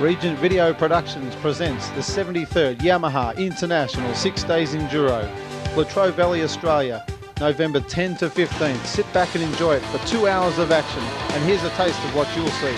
Regent Video Productions presents the 73rd Yamaha International 6 Days Enduro, Latrobe Valley, Australia, November 10 to 15. Sit back and enjoy it for 2 hours of action, and here's a taste of what you'll see.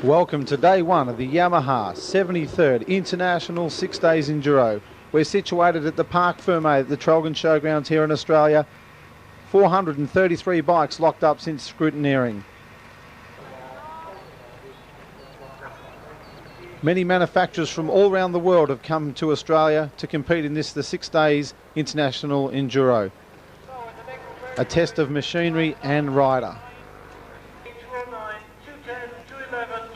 Welcome to day one of the Yamaha 73rd International 6 Days Enduro. We're situated at the Parc Ferme at the Trelgan Showgrounds here in Australia. 433 bikes locked up since scrutineering. Many manufacturers from all around the world have come to Australia to compete in this, the 6 Days International Enduro. A test of machinery and rider.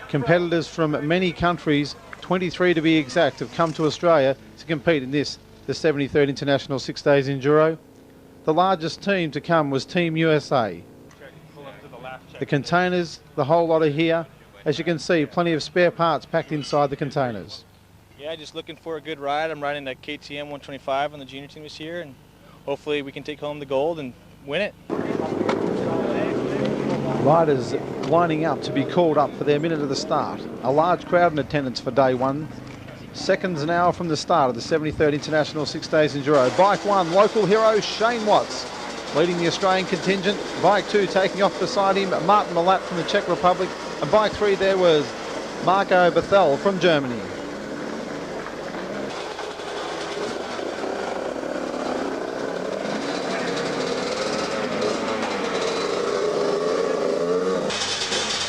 Competitors from many countries, 23 to be exact, have come to Australia to compete in this, the 73rd International 6 Days Enduro. The largest team to come was Team USA. The containers, the whole lot are here. As you can see, plenty of spare parts packed inside the containers. Yeah, just looking for a good ride. I'm riding a KTM 125 on the junior team this year, and hopefully we can take home the gold and win it. Riders lining up to be called up for their minute of the start. A large crowd in attendance for day one. Seconds an hour from the start of the 73rd International 6 Days Enduro. Bike 1, local hero Shane Watts, leading the Australian contingent. Bike 2 taking off beside him, Martin Malat from the Czech Republic. And bike 3 there was Marco Bethel from Germany.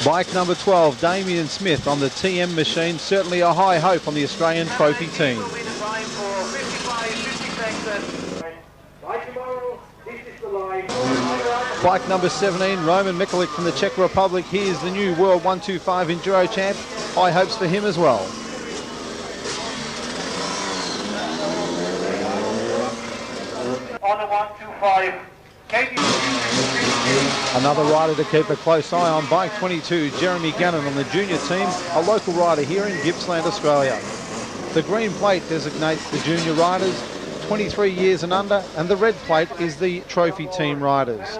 Bike number 12, Damien Smith on the TM machine, certainly a high hope on the Australian trophy team. Bike number 17, Roman Mikulik from the Czech Republic. He is the new World 125 Enduro champ. High hopes for him as well. On a 125. Another rider to keep a close eye on, bike 22, Jeremy Gannon on the junior team, a local rider here in Gippsland, Australia. The green plate designates the junior riders, 23 years and under, and the red plate is the trophy team riders.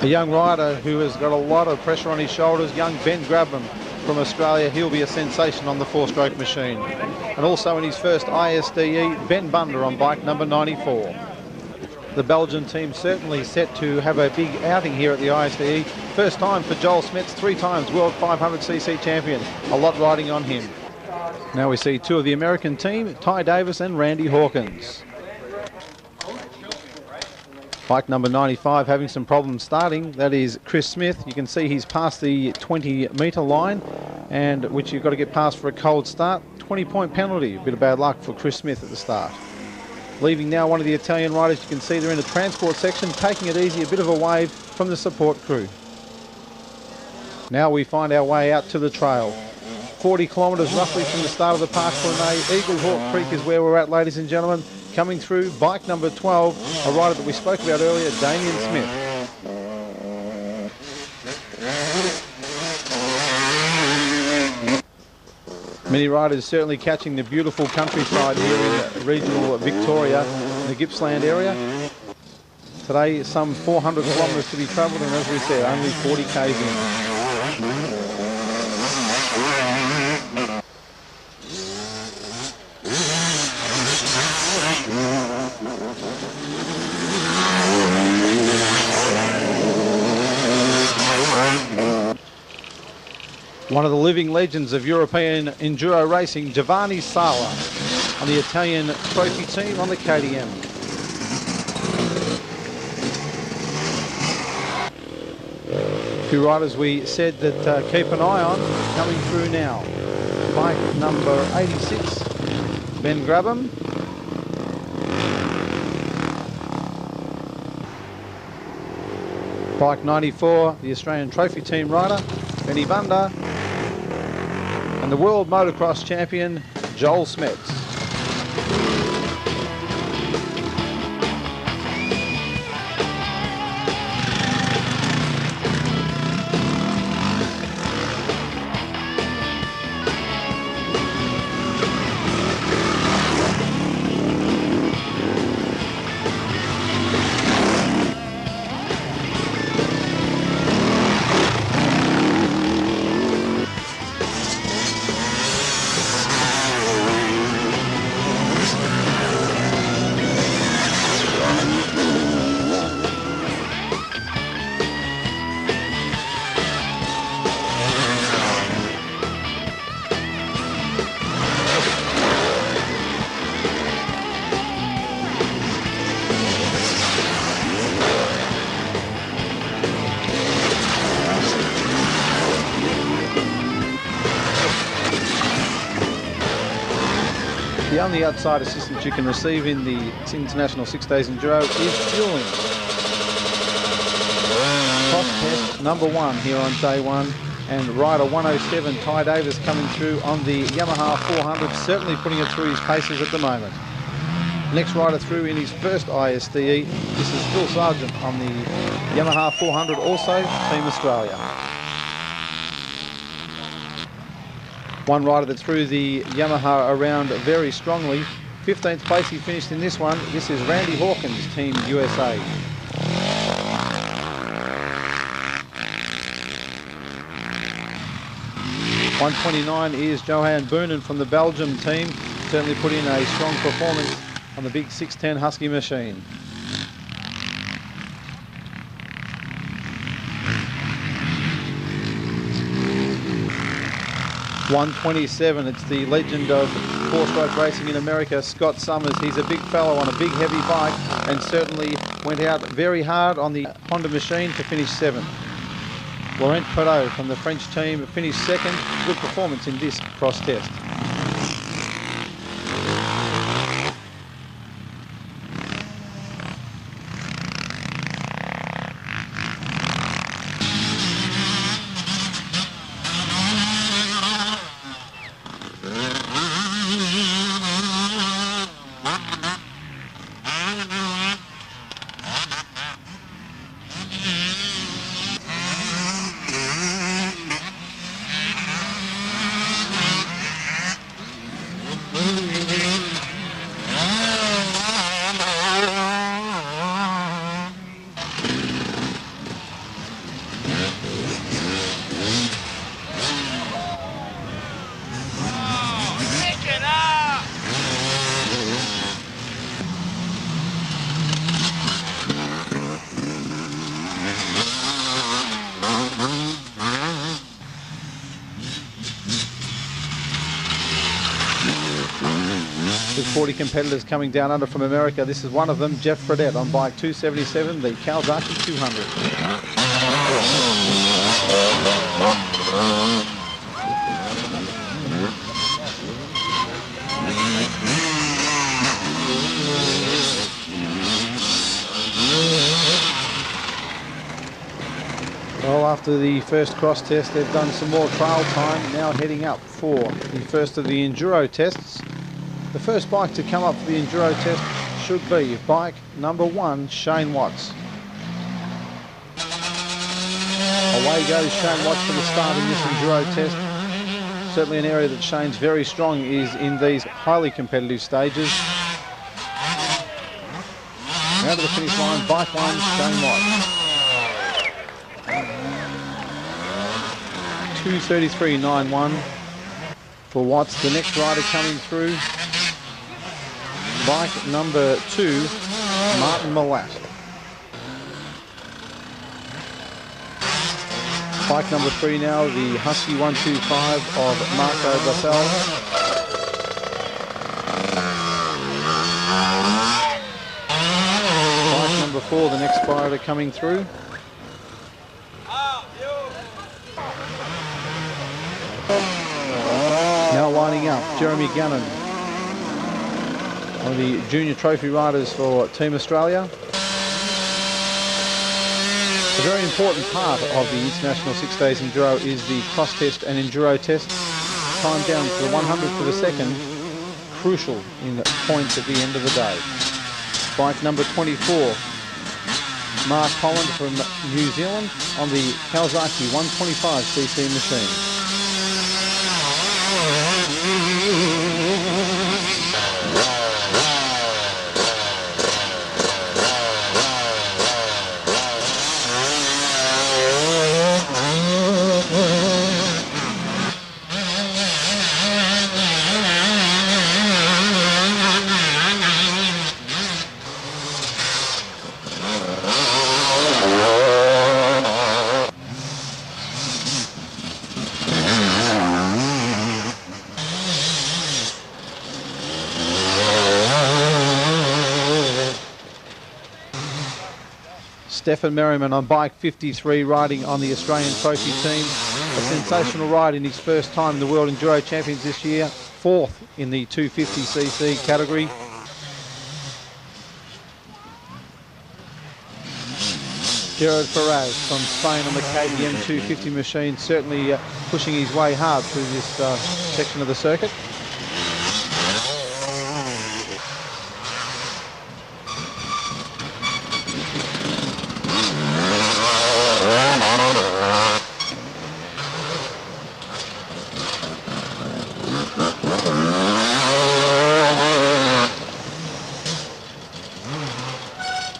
A young rider who has got a lot of pressure on his shoulders, young Ben Grabham from Australia. He'll be a sensation on the four-stroke machine. And also in his first ISDE, Ben Bunder on bike number 94. The Belgian team certainly set to have a big outing here at the ISDE. First time for Joel Smets, 3 times World 500cc champion. A lot riding on him. Now we see 2 of the American team, Ty Davis and Randy Hawkins. Bike number 95 having some problems starting. That is Chris Smith. You can see he's past the 20-metre line, and which you've got to get past for a cold start. 20-point penalty. A bit of bad luck for Chris Smith at the start. Leaving now one of the Italian riders. You can see they're in the transport section, taking it easy, a bit of a wave from the support crew. Now we find our way out to the trail. 40 kilometres roughly from the start of the Park Fournet. Eagle Hawk Creek is where we're at, ladies and gentlemen. Coming through, bike number 12, a rider that we spoke about earlier, Damien Smith. Many riders certainly catching the beautiful countryside here in regional Victoria, in the Gippsland area. Today, some 400 kilometres to be travelled, and as we said, only 40 k's in. One of the living legends of European enduro racing, Giovanni Sala, on the Italian trophy team on the KTM. Two riders we said that keep an eye on coming through now. Bike number 86, Ben Grabham. Bike 94, the Australian trophy team rider, Benny Bunder. And the world motocross champion, Joel Smets. The only outside assistance you can receive in the International 6 Days Enduro is fueling. Cross test number 1 here on day 1, and rider 107, Ty Davis, coming through on the Yamaha 400, certainly putting it through his paces at the moment. Next rider through in his first ISDE, this is Phil Sargent on the Yamaha 400, also Team Australia. One rider that threw the Yamaha around very strongly. 15th place he finished in this one. This is Randy Hawkins, Team USA. .129 is Johan Boonen from the Belgium team. Certainly put in a strong performance on the big 610 Husky machine. .127, it's the legend of four-stroke racing in America, Scott Summers. He's a big fellow on a big heavy bike and certainly went out very hard on the Honda machine to finish 7th. Laurent Perot from the French team finished 2nd. Good performance in this cross test. 40 competitors coming down under from America. This is one of them, Jeff Fredette on bike 277, the Kawasaki 200. Well, after the first cross test, they've done some more trial time, now heading up for the first of the Enduro tests. The first bike to come up for the Enduro test should be bike number 1, Shane Watts. Away goes Shane Watts for the start in this Enduro test. Certainly an area that Shane's very strong is in these highly competitive stages. Now to the finish line, bike 1, Shane Watts. 2:33.91 for Watts. The next rider coming through, bike number 2, Martin Malat. Bike number 3 now, the Husky 125 of Marco Bassel. Bike number 4, the next rider coming through. Now lining up, Jeremy Gannon, one of the junior trophy riders for Team Australia. A very important part of the International 6 Days Enduro is the cross test and Enduro test. Time down to the 100th of a second, crucial in points at the end of the day. Bike number 24, Mark Holland from New Zealand on the Kawasaki 125cc machine. Stefan Merriman on bike 53 riding on the Australian Trophy team. A sensational ride in his first time in the World Enduro Champions this year. 4th in the 250cc category. Gerard Ferraz from Spain on the KTM 250 machine, certainly pushing his way hard through this section of the circuit.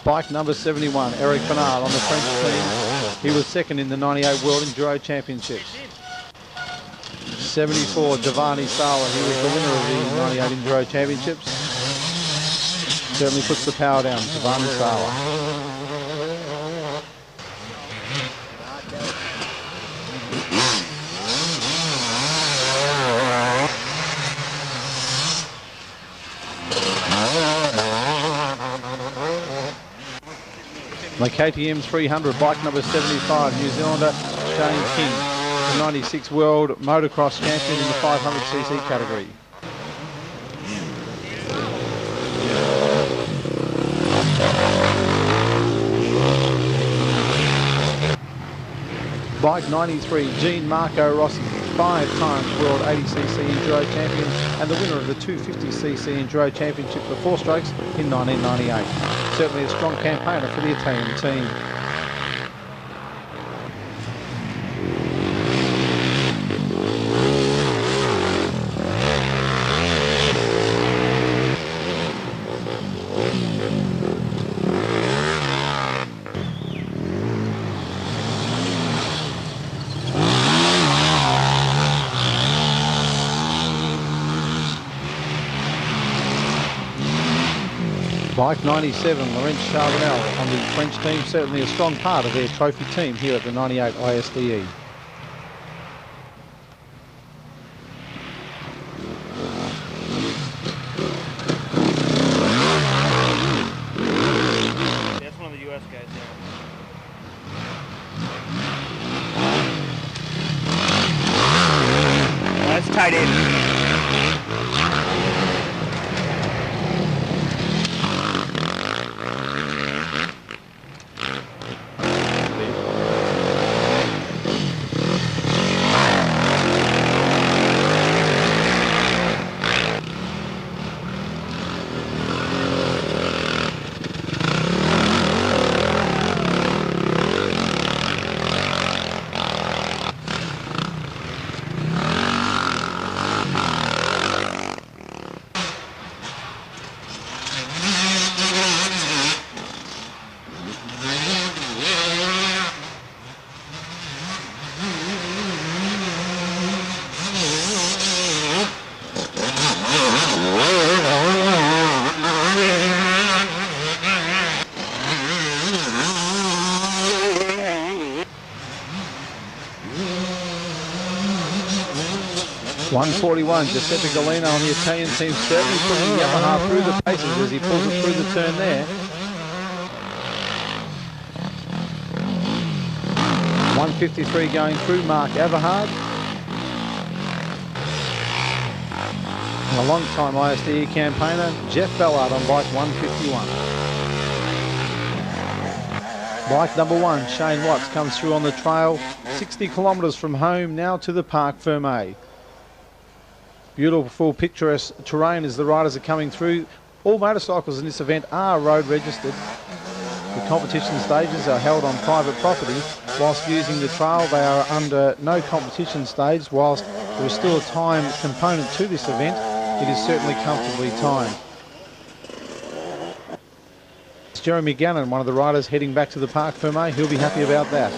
Bike number 71, Eric Bernard on the French team. He was second in the 98 World Enduro Championships. 74, Giovanni Sala, he was the winner of the 98 Enduro Championships. Certainly puts the power down, Giovanni Sala. The KTM 300, bike number 75, New Zealander Shane King, the 96 World Motocross Champion in the 500cc category. Bike 93, Jean Marco Rossi, 5 times World 80cc Enduro Champion and the winner of the 250cc Enduro Championship for 4 strokes in 1998. Certainly a strong campaigner for the Italian team. Bike 97, Laurent Charbonnel on the French team, certainly a strong part of their trophy team here at the 98 ISDE. 141, Giuseppe Galino on the Italian team, certainly pushing the Yamaha through the paces as he pulls it through the turn there. 153 going through Mark Everhard. And a long-time ISDE campaigner, Jeff Ballard on bike 151. Bike number 1, Shane Watts, comes through on the trail, 60 kilometres from home now to the Parc Fermé. Beautiful picturesque terrain as the riders are coming through. All motorcycles in this event are road registered. The competition stages are held on private property. Whilst using the trail, they are under no competition stage. Whilst there is still a time component to this event, it is certainly comfortably timed. It's Jeremy Gannon, one of the riders heading back to the Parc Fermé. He'll be happy about that.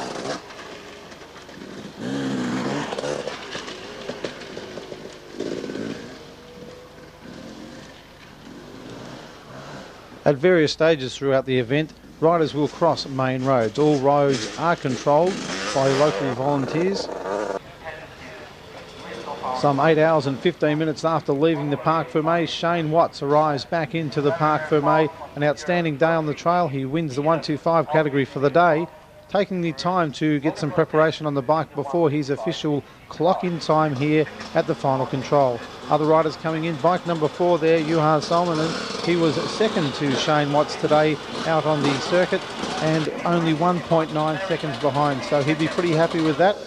At various stages throughout the event, riders will cross main roads. All roads are controlled by local volunteers. Some 8 hours and 15 minutes after leaving the Parc Fermé, Shane Watts arrives back into the Parc Fermé. An outstanding day on the trail. He wins the 125 category for the day, taking the time to get some preparation on the bike before his official clock-in time here at the final control. Other riders coming in, bike number 4 there, Juha Salminen. He was second to Shane Watts today out on the circuit and only 1.9 seconds behind, so he'd be pretty happy with that.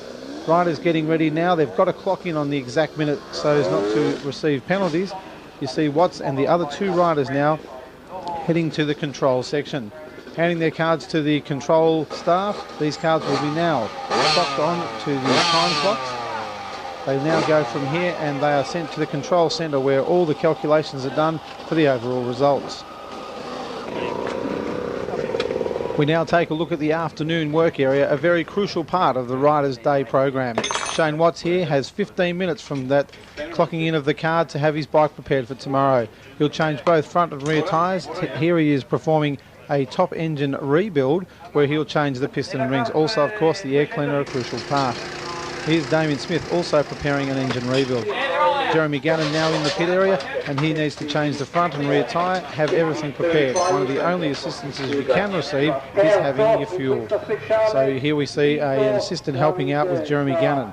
Riders getting ready now. They've got to clock in on the exact minute so as not to receive penalties. You see Watts and the other 2 riders now heading to the control section. Handing their cards to the control staff. These cards will be now clocked on to the time clocks. They now go from here and they are sent to the control centre where all the calculations are done for the overall results. We now take a look at the afternoon work area, a very crucial part of the Riders' Day program. Shane Watts here has 15 minutes from that clocking in of the card to have his bike prepared for tomorrow. He'll change both front and rear tyres. Here he is performing a top engine rebuild where he'll change the piston and rings. Also, of course, the air cleaner, a crucial part. Here's Damien Smith also preparing an engine rebuild. Jeremy Gannon now in the pit area and he needs to change the front and rear tyre, have everything prepared. One of the only assistances you can receive is having your fuel. So here we see an assistant helping out with Jeremy Gannon.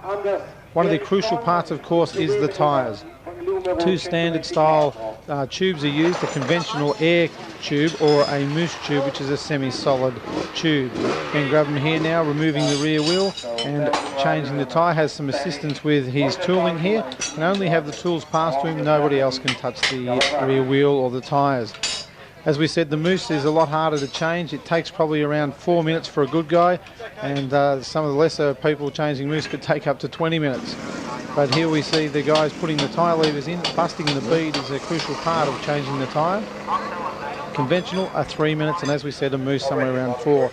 One of the crucial parts, of course, is the tyres. 2 standard style tubes are used, a conventional air tube or a moose tube, which is a semi-solid tube. You can grab him here now, removing the rear wheel and changing the tyre. Has some assistance with his tooling here. Can only have the tools passed to him. Nobody else can touch the rear wheel or the tyres. As we said, the moose is a lot harder to change. It takes probably around 4 minutes for a good guy, and some of the lesser people changing moose could take up to 20 minutes. But here we see the guys putting the tyre levers in. Busting the bead is a crucial part of changing the tyre. Conventional are 3 minutes, and as we said, a moose somewhere around 4.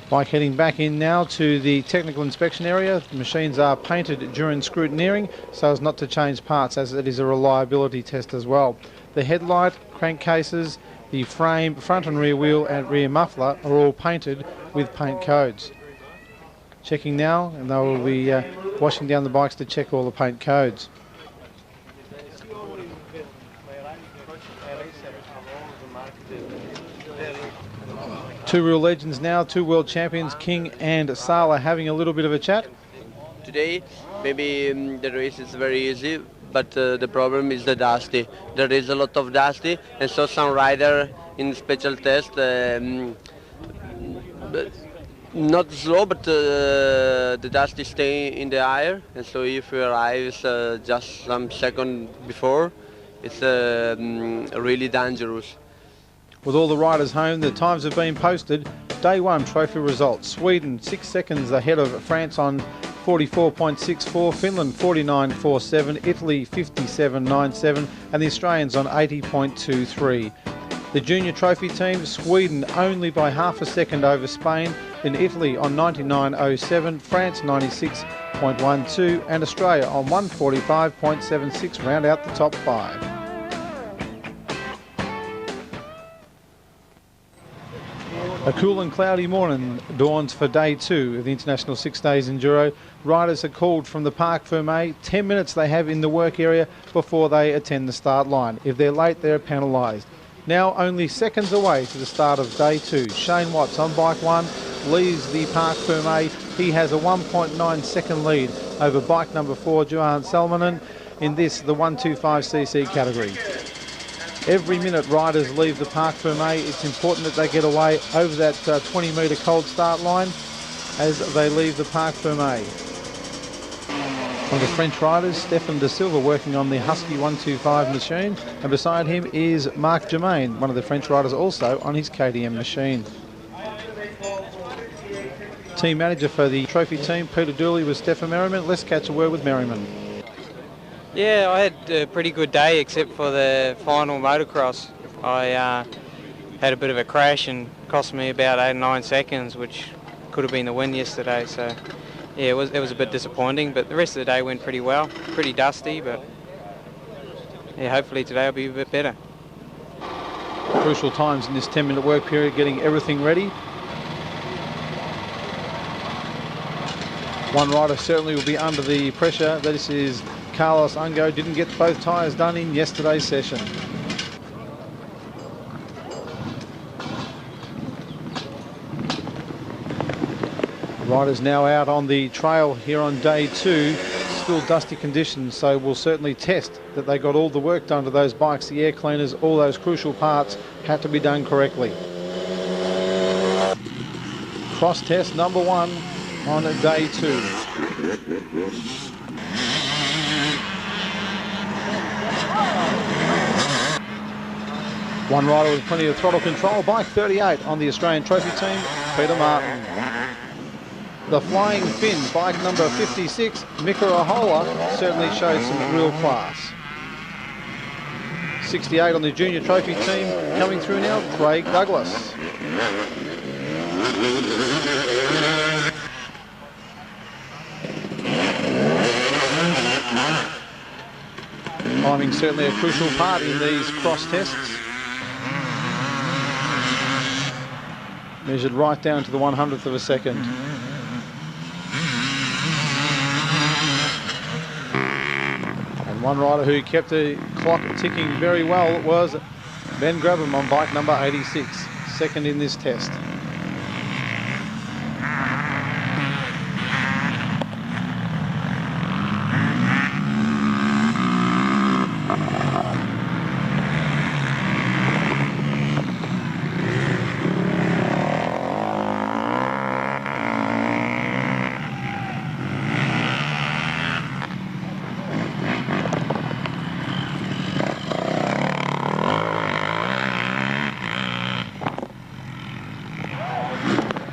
Bike heading back in now to the technical inspection area. The machines are painted during scrutineering so as not to change parts, as it is a reliability test as well. The headlight, crankcases, the frame, front and rear wheel and rear muffler are all painted with paint codes. Checking now, and they will be washing down the bikes to check all the paint codes. Two real legends now, 2 world champions, King and Sala, having a little bit of a chat. Today, maybe the race is very easy, but the problem is the dusty. There is a lot of dusty, and so some rider in special test, not slow, but the dusty stay in the air, and so if you arrive just some second before, it's really dangerous. With all the riders home, the times have been posted. Day 1 trophy results. Sweden 6 seconds ahead of France on 44.64, Finland 49.47, Italy 57.97, and the Australians on 80.23. The junior trophy team, Sweden only by half a second over Spain, then Italy on 99.07, France 96.12, and Australia on 145.76 round out the top 5. A cool and cloudy morning dawns for day 2 of the International 6 Days Enduro. Riders are called from the Parc Fermé. 10 minutes they have in the work area before they attend the start line. If they're late, they're penalised. Now only seconds away to the start of day 2. Shane Watts on bike 1 leaves the Parc Fermé. He has a 1.9 second lead over bike number 4, Johan Salmonen, in this, the 125cc category. Every minute riders leave the Parc Fermé, it's important that they get away over that 20 metre cold start line as they leave the Parc Fermé. One of the French riders, Stefan de Silva, working on the Husky 125 machine, and beside him is Marc Germain, one of the French riders also on his KTM machine. Team manager for the trophy team, Peter Dooley, with Stefan Merriman. Let's catch a word with Merriman. Yeah, I had a pretty good day except for the final motocross. I had a bit of a crash and cost me about 8 or 9 seconds, which could have been the win yesterday. So yeah, it was a bit disappointing, but the rest of the day went pretty well. Pretty dusty, but yeah, hopefully today will be a bit better. Crucial times in this 10-minute work period, getting everything ready. One rider certainly will be under the pressure. This is Carlos Ungo. Didn't get both tyres done in yesterday's session. Riders now out on the trail here on day 2. Still dusty conditions, so we'll certainly test that they got all the work done to those bikes. The air cleaners, all those crucial parts had to be done correctly. Cross test number 1 on day 2. One rider with plenty of throttle control, bike 38 on the Australian trophy team, Peter Martin. The Flying Finn, bike number 56, Mika Ahola, certainly showed some real class. 68 on the junior trophy team, coming through now, Craig Douglas. Timing certainly a crucial part in these cross tests. Measured right down to the 100th of a second. And one rider who kept the clock ticking very well was Ben Grabham on bike number 86, second in this test.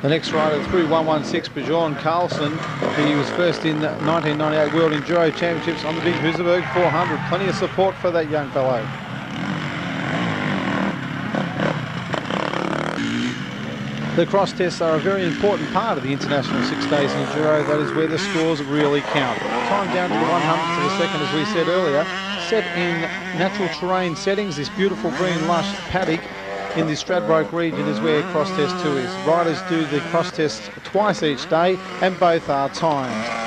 The next rider through 116, Bjorn Carlson. He was first in the 1998 World Enduro Championships on the Big Husaberg 400. Plenty of support for that young fellow. The cross tests are a very important part of the International 6 Days Enduro. That is where the scores really count. Time down to the 100th of a second, as we said earlier. Set in natural terrain settings, this beautiful green lush paddock in the Stradbroke region is where cross test 2 is. Riders do the cross tests twice each day and both are timed.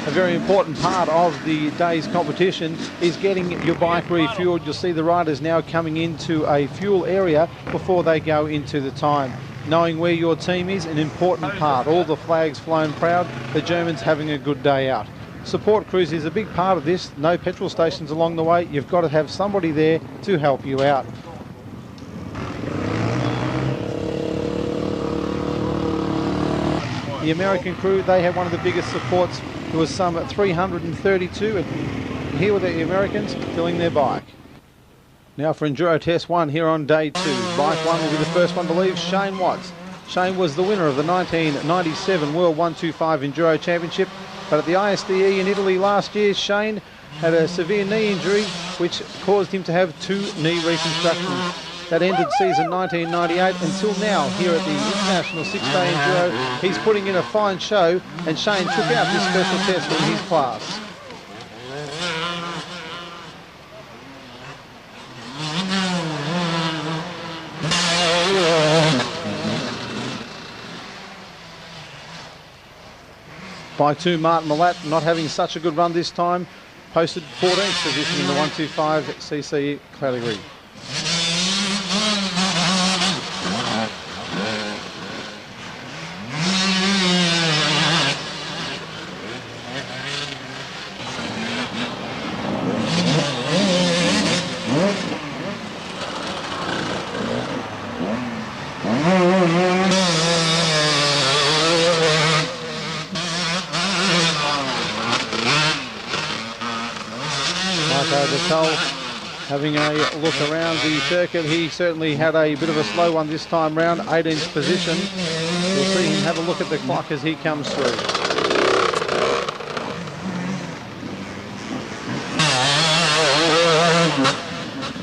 A very important part of the day's competition is getting your bike refueled. You'll see the riders now coming into a fuel area before they go into the time. Knowing where your team is, an important part. All the flags flown proud, the Germans having a good day out. Support crews is a big part of this. No petrol stations along the way. You've got to have somebody there to help you out. The American crew, they had one of the biggest supports. There was some 332, and here were the Americans filling their bike. Now for Enduro Test 1 here on day 2. Bike 1 will be the first one to leave, Shane Watts. Shane was the winner of the 1997 World 125 Enduro Championship, but at the ISDE in Italy last year, Shane had a severe knee injury which caused him to have 2 knee reconstructions. That ended season 1998 until now here at the International 6-Day Enduro. He's putting in a fine show, and Shane took out this special test in his class. By 2, Martin Malat, not having such a good run this time, posted 14th position in the 125cc category. Having a look around the circuit, he certainly had a bit of a slow one this time round, 18th position. We'll see him have a look at the clock as he comes through.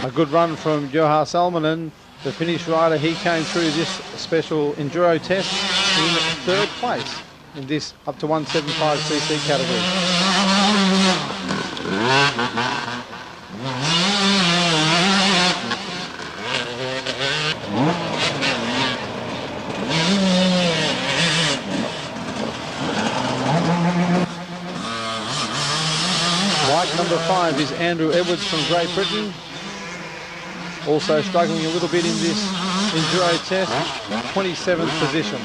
A good run from Juha Salminen, the Finnish rider. He came through this special Enduro test in 3rd place in this up to 175cc category. Bike number 5 is Andrew Edwards from Great Britain. Also struggling a little bit in this Enduro test, 27th position.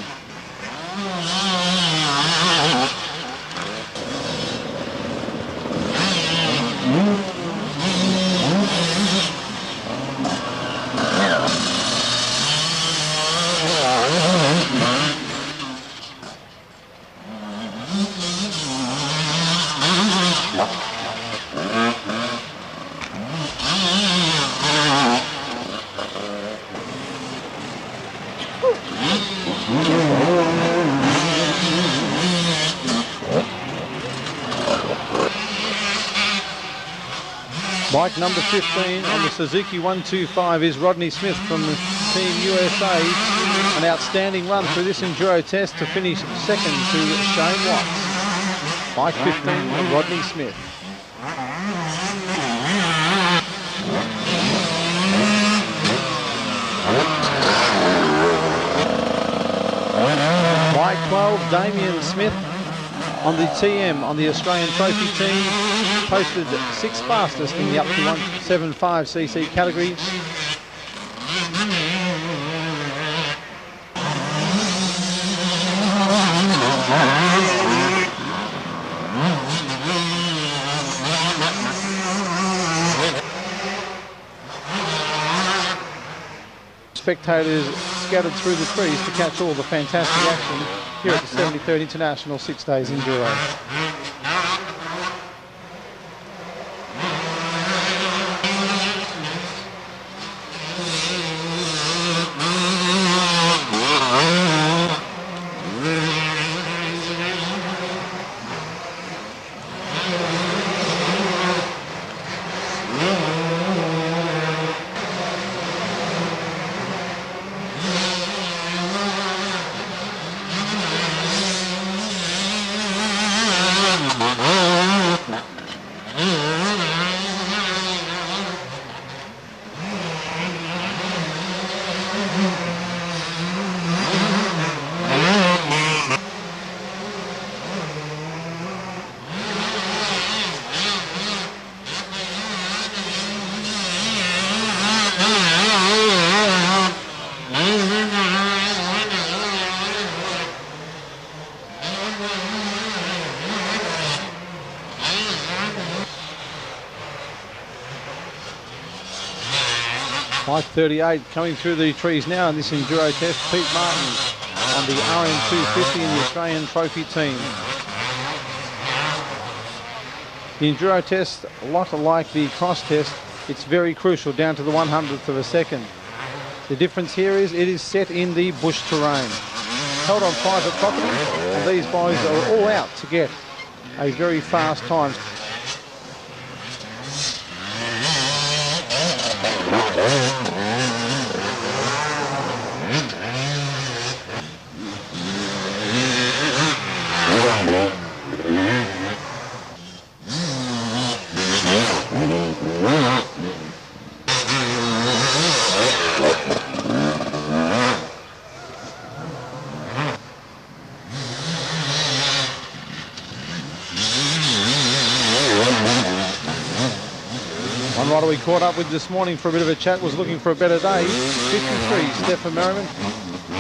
Bike number 15 on the Suzuki 125 is Rodney Smith from the Team USA. An outstanding run through this Enduro test to finish 2nd to Shane Watts. Bike 15, Rodney Smith. Bike 12, Damien Smith on the TM, on the Australian Trophy team, posted 6th fastest in the up to 175cc category. Spectators scattered through the trees to catch all the fantastic action here at the 73rd International 6 Days Enduro. Bike 38 coming through the trees now in this Enduro test, Pete Martin. on the RM250 in the Australian Trophy team. The Enduro test, a lot like the cross test, it's very crucial down to the 100th of a second. The difference here is it is set in the bush terrain. Held on private property, and these boys are all out to get a very fast time. One rider we caught up with this morning for a bit of a chat was looking for a better day. 53, Stefan Merriman.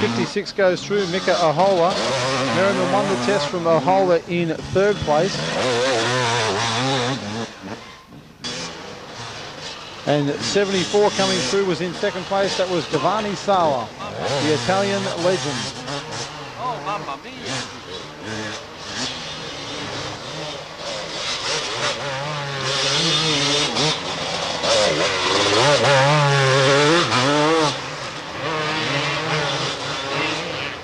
56 goes through, Mika Ahola. Merriman won the test from Ahola in third place. And 74 coming through was in second place. That was Giovanni Sala, the Italian legend. Oh, mamma mia.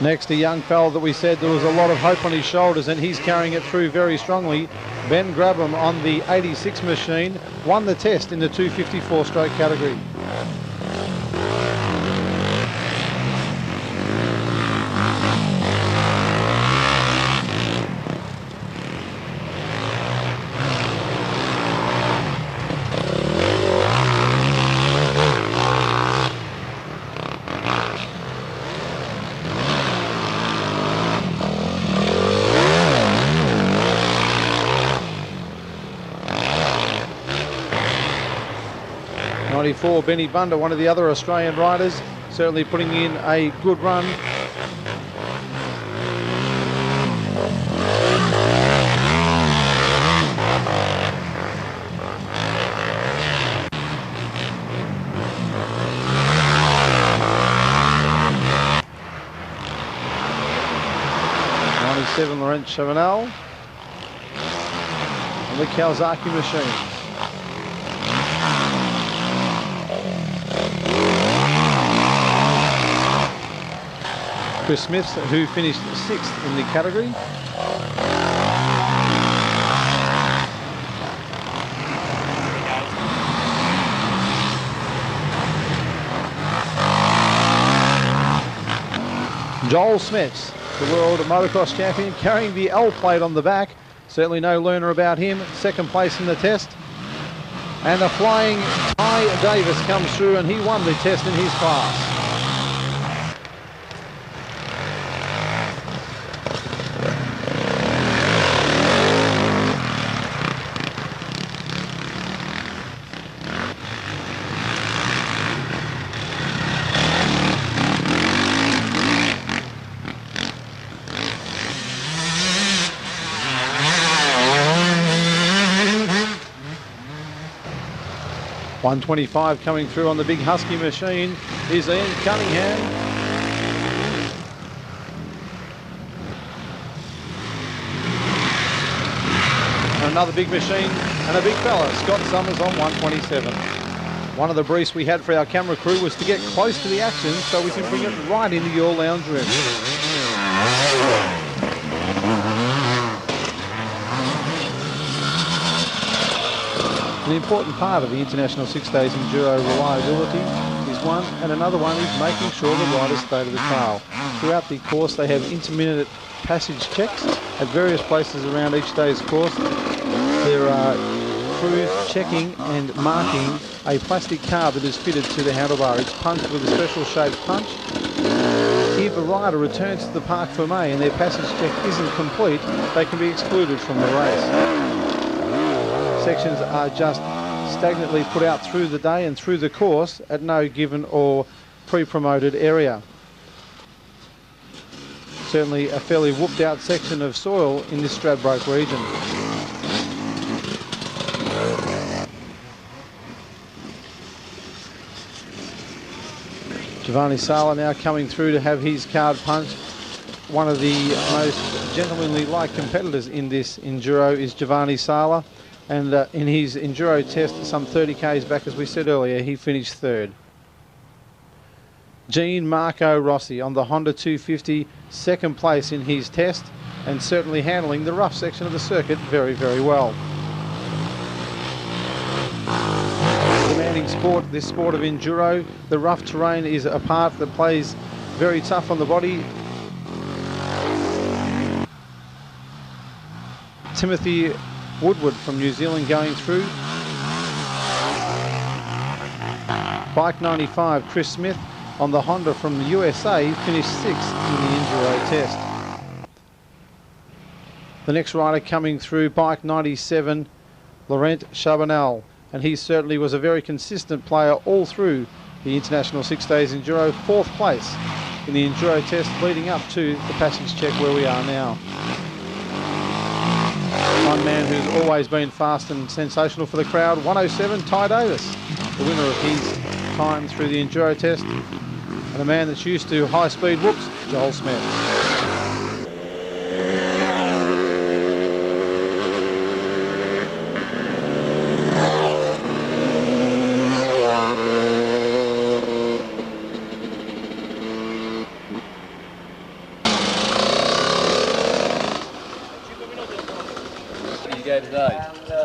Next, a young fella that we said there was a lot of hope on his shoulders, and he's carrying it through very strongly. Ben Grabham on the 86 machine won the test in the 254 stroke category. For Benny Bunda, one of the other Australian riders, certainly putting in a good run. '97 Laurent Chavanel on the Kawasaki machine. Chris Smith, who finished 6th in the category. Joel Smets, the world motocross champion, carrying the L plate on the back. Certainly no learner about him. Second place in the test. And the flying Ty Davis comes through, and he won the test in his class. .125 coming through on the big Husky machine is Ian Cunningham. Another big machine and a big fella, Scott Summers on 127. One of the briefs we had for our camera crew was to get close to the action so we can bring it right into your lounge room. An important part of the International 6 Days Enduro reliability is one, and another one is making sure the riders stay to the trail. Throughout the course they have intermittent passage checks at various places around each day's course. There are crews checking and marking a plastic card that is fitted to the handlebar. It's punched with a special shaped punch. If a rider returns to the Parc Fermé and their passage check isn't complete, they can be excluded from the race. Sections are just stagnantly put out through the day and through the course at no given or pre-promoted area. Certainly a fairly whooped out section of soil in this Stradbroke region. Giovanni Sala now coming through to have his card punched. one of the most gentlemanly-like competitors in this Enduro is Giovanni Sala, and in his Enduro test some 30 k's back, as we said earlier, he finished third. Jean Marco Rossi on the Honda 250, second place in his test, and certainly handling the rough section of the circuit very, very well. Demanding sport, this sport of Enduro. The rough terrain is a part that plays very tough on the body. Timothy Woodward from New Zealand going through. Bike 95, Chris Smith on the Honda from the USA finished 6th in the Enduro test. The next rider coming through, Bike 97, Laurent Chabanel, and he certainly was a very consistent player all through the International 6 Days Enduro, 4th place in the Enduro test leading up to the passage check where we are now. One man who's always been fast and sensational for the crowd, 107, Ty Davis, the winner of his time through the Enduro test. And a man that's used to high-speed whoops, Joel Smith.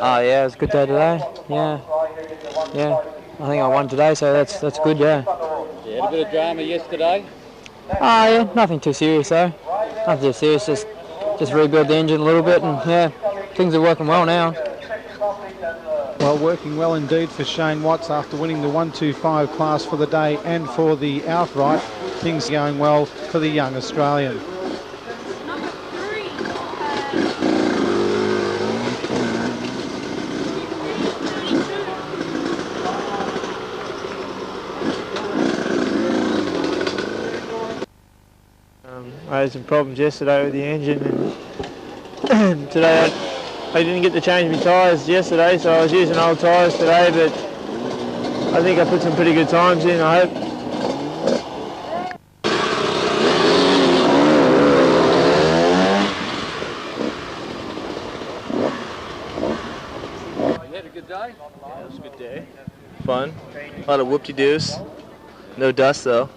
Oh yeah, it was a good day today. Yeah. I think I won today, so that's good. Yeah. You had a bit of drama yesterday. Oh yeah, nothing too serious though. Nothing too serious. Just rebuild the engine a little bit, and yeah, things are working well now. Well, working well indeed for Shane Watts after winning the 125 class for the day and for the outright. Things going well for the young Australian. I had some problems yesterday with the engine, and today I didn't get to change my tyres yesterday, so I was using old tyres today, but I think I put some pretty good times in, I hope. You had a good day? Yeah, it was a good day. Fun. A lot of whoop-de-doos. No dust though.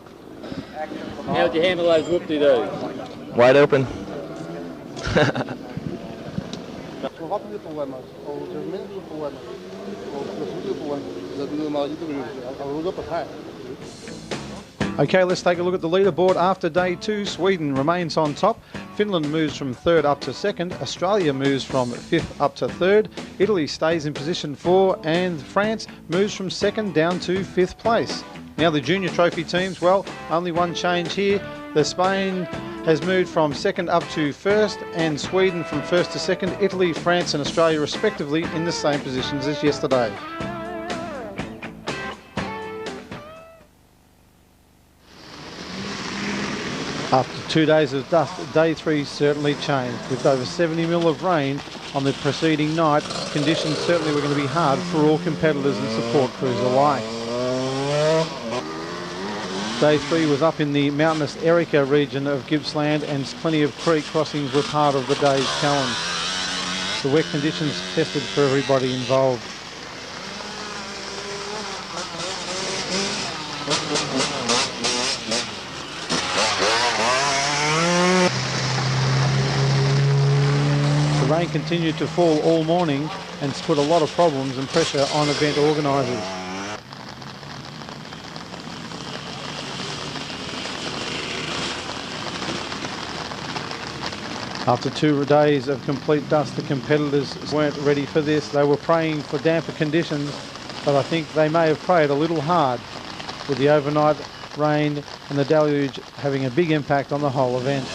How'd you handle those whoop-de-doos? Wide open. Okay, let's take a look at the leaderboard after day 2. Sweden remains on top. Finland moves from 3rd up to 2nd. Australia moves from 5th up to 3rd. Italy stays in position 4, and France moves from 2nd down to 5th place. Now the junior trophy teams, well, only one change here. The Spain has moved from 2nd up to 1st, and Sweden from 1st to 2nd. Italy, France and Australia respectively in the same positions as yesterday. After 2 days of dust, day 3 certainly changed. With over 70 mil of rain on the preceding night, conditions certainly were going to be hard for all competitors and support crews alike. Day 3 was up in the mountainous Erica region of Gippsland, and plenty of creek crossings were part of the day's challenge. The wet conditions tested for everybody involved. The rain continued to fall all morning and put a lot of problems and pressure on event organisers. After 2 days of complete dust, the competitors weren't ready for this. They were praying for damper conditions, but I think they may have prayed a little hard, with the overnight rain and the deluge having a big impact on the whole event.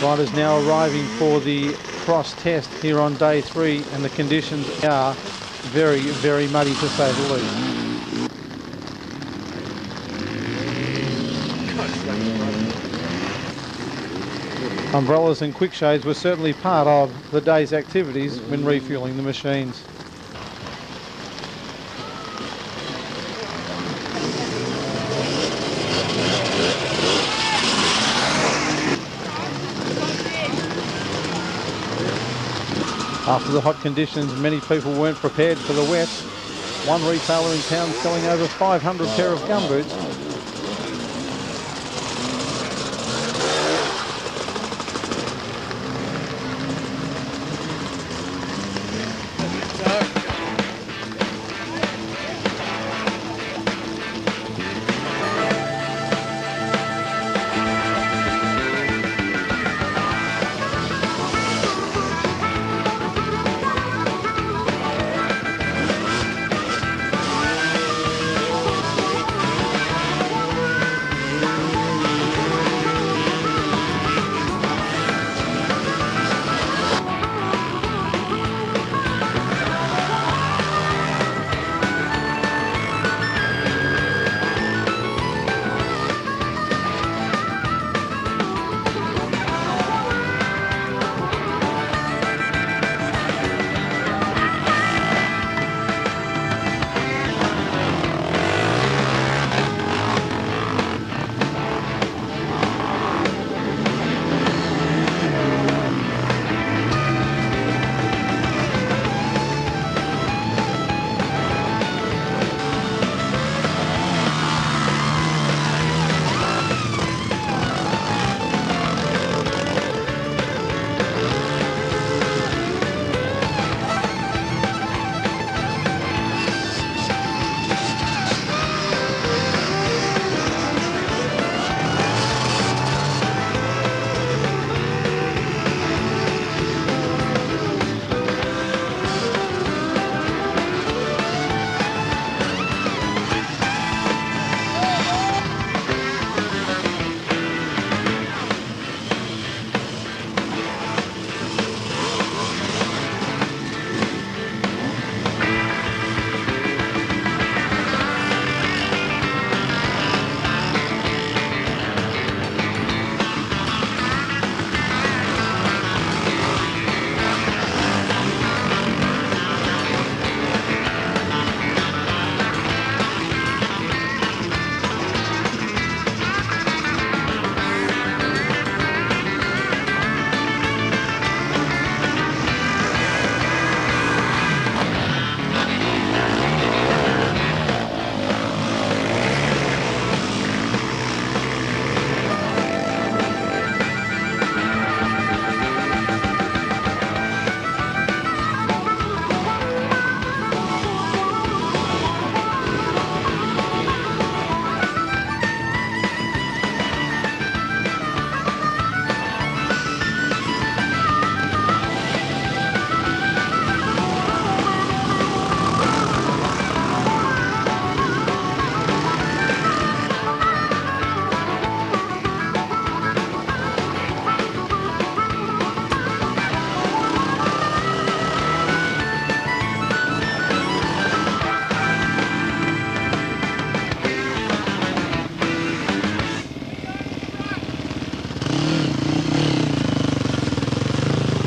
Riders now arriving for the cross test here on day 3, and the conditions are very, very muddy to say the least. Umbrellas and quick shades were certainly part of the day's activities when refueling the machines. After the hot conditions, many people weren't prepared for the wet. One retailer in town selling over 500 pair of gumboots.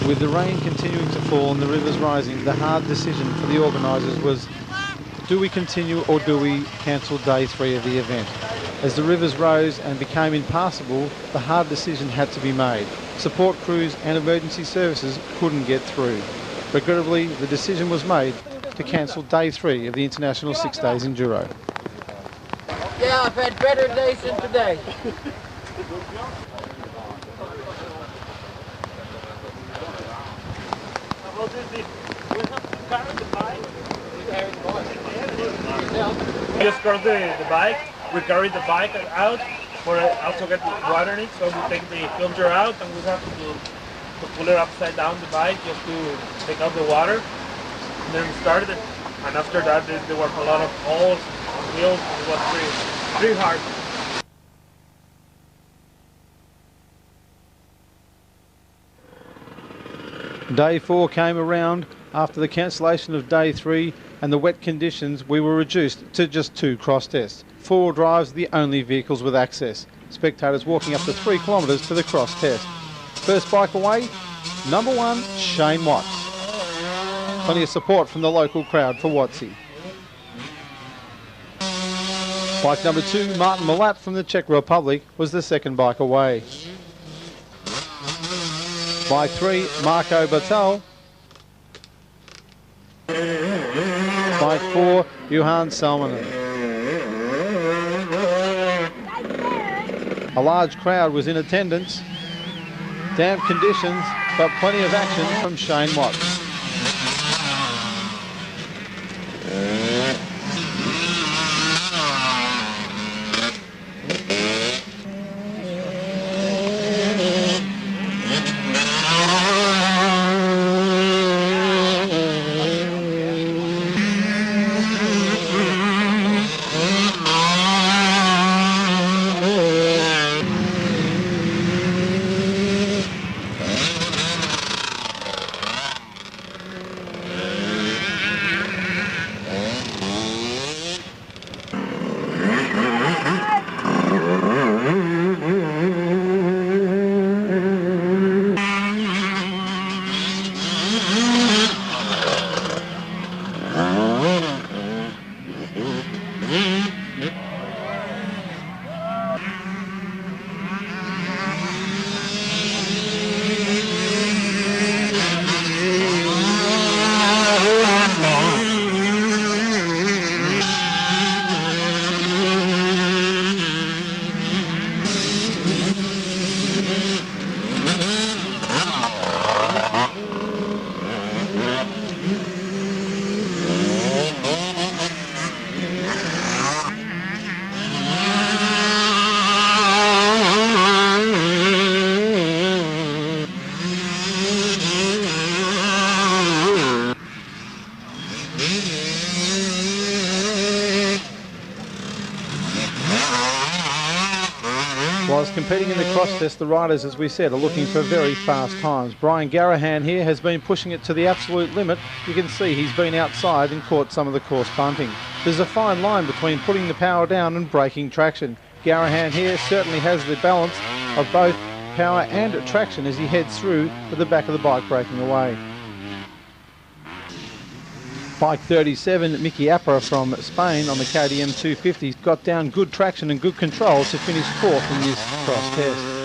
With the rain continuing to fall and the rivers rising, the hard decision for the organisers was, do we continue or do we cancel day 3 of the event? As the rivers rose and became impassable, the hard decision had to be made. Support crews and emergency services couldn't get through. Regrettably, the decision was made to cancel day 3 of the International 6 Days Enduro. Yeah, I've had better days than today. We just got the bike, we carried the bike out for also get water in it, so we take the filter out and we have to pull it upside down the bike just to take out the water. And then we started it, and after that there were a lot of holes, wheels, it was pretty hard. Day 4 came around. After the cancellation of day 3 and the wet conditions, we were reduced to just 2 cross tests. 4-wheel drives, the only vehicles with access. Spectators walking up to 3 kilometres to the cross test. First bike away, number 1, Shane Watts. Plenty of support from the local crowd for Wattsy. Bike number 2, Martin Malat from the Czech Republic, was the second bike away. Bike 3, Marco Batal. Bike 4, Johan Salminen. A large crowd was in attendance. Damp conditions, but plenty of action from Shane Watts. Whilst competing in the cross test, the riders, as we said, are looking for very fast times. Brian Garahan here has been pushing it to the absolute limit. You can see he's been outside and caught some of the course bunting. There's a fine line between putting the power down and breaking traction. Garahan here certainly has the balance of both power and traction as he heads through with the back of the bike breaking away. Bike 37, Mickey Apra from Spain on the KTM 250, got down good traction and good control to finish 4th in this cross test.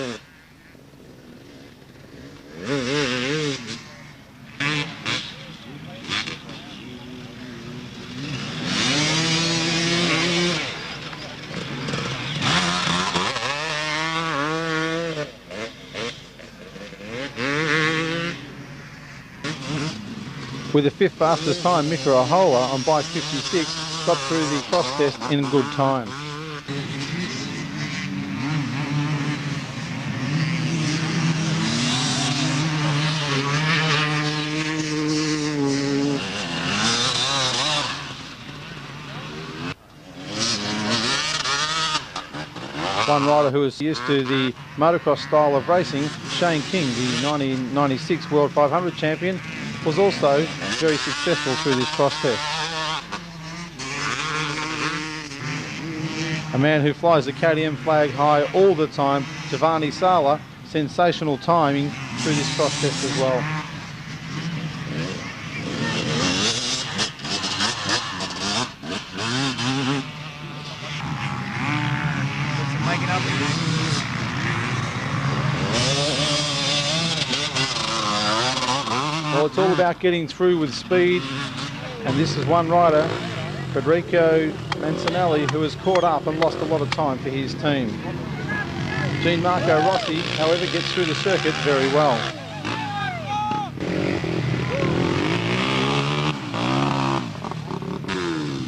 With the 5th fastest time, Mika Ahoa on bike 56 got through the cross test in good time. One rider who is used to the motocross style of racing, Shane King, the 1996 World 500 champion, was also very successful through this cross test. A man who flies the KTM flag high all the time, Giovanni Sala, sensational timing through this cross test as well. Well, it's all about getting through with speed, and this is one rider, Federico Mancinelli, who has caught up and lost a lot of time for his team. Gianmarco Rossi, however, gets through the circuit very well.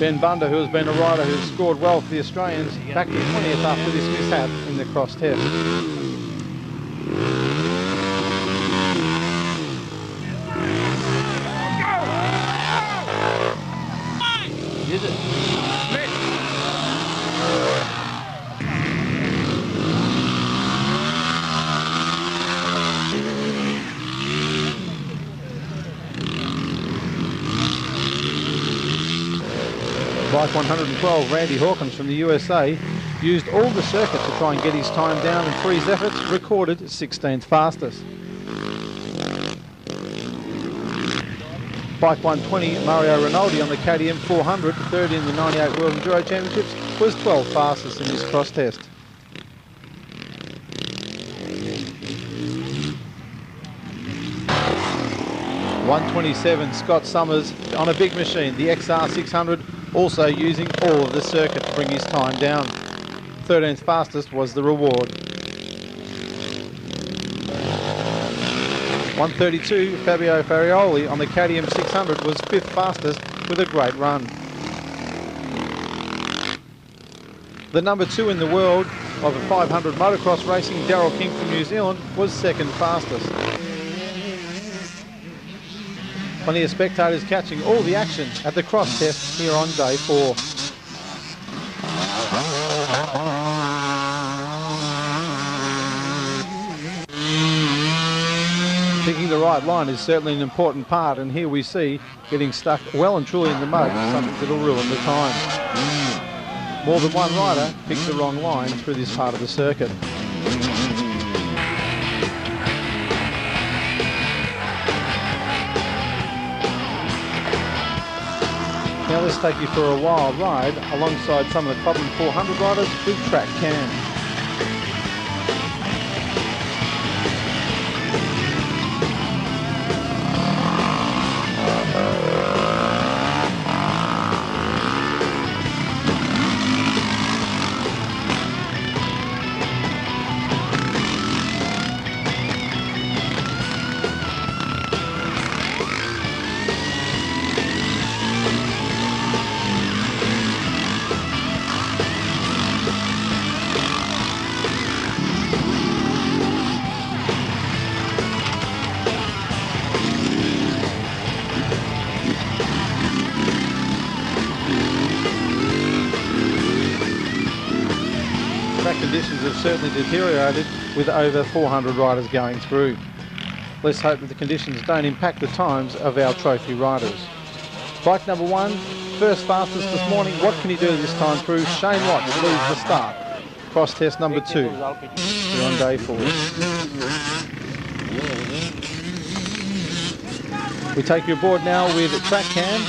Ben Bunder, who has been a rider who's scored well for the Australians, back to 20th after this mishap in the cross test. Bike 112, Randy Hawkins from the USA, used all the circuit to try and get his time down, and for his efforts recorded 16th fastest. Bike 120, Mario Rinaldi on the KTM 400, third in the 98 World Enduro Championships, was 12th fastest in this cross test. 1:27, Scott Summers on a big machine, the XR600, also using all of the circuit to bring his time down. 13th fastest was the reward. 1:32, Fabio Farioli on the KTM 600 was 5th fastest with a great run. The number 2 in the world of the 500 motocross racing, Daryl King from New Zealand, was 2nd fastest. Plenty of spectators catching all the action at the cross test here on day 4. Picking the right line is certainly an important part, and here we see getting stuck well and truly in the mud, something that'll ruin the time. More than one rider picked the wrong line through this part of the circuit. Now let's take you for a wild ride alongside some of the Club 400 riders with track cam. Conditions have certainly deteriorated with over 400 riders going through. Let's hope that the conditions don't impact the times of our trophy riders. Bike number 1, first fastest this morning. What can he do this time through? Shane Watts leads the start. Cross test number 2 here on day 4. We take you aboard now with track cam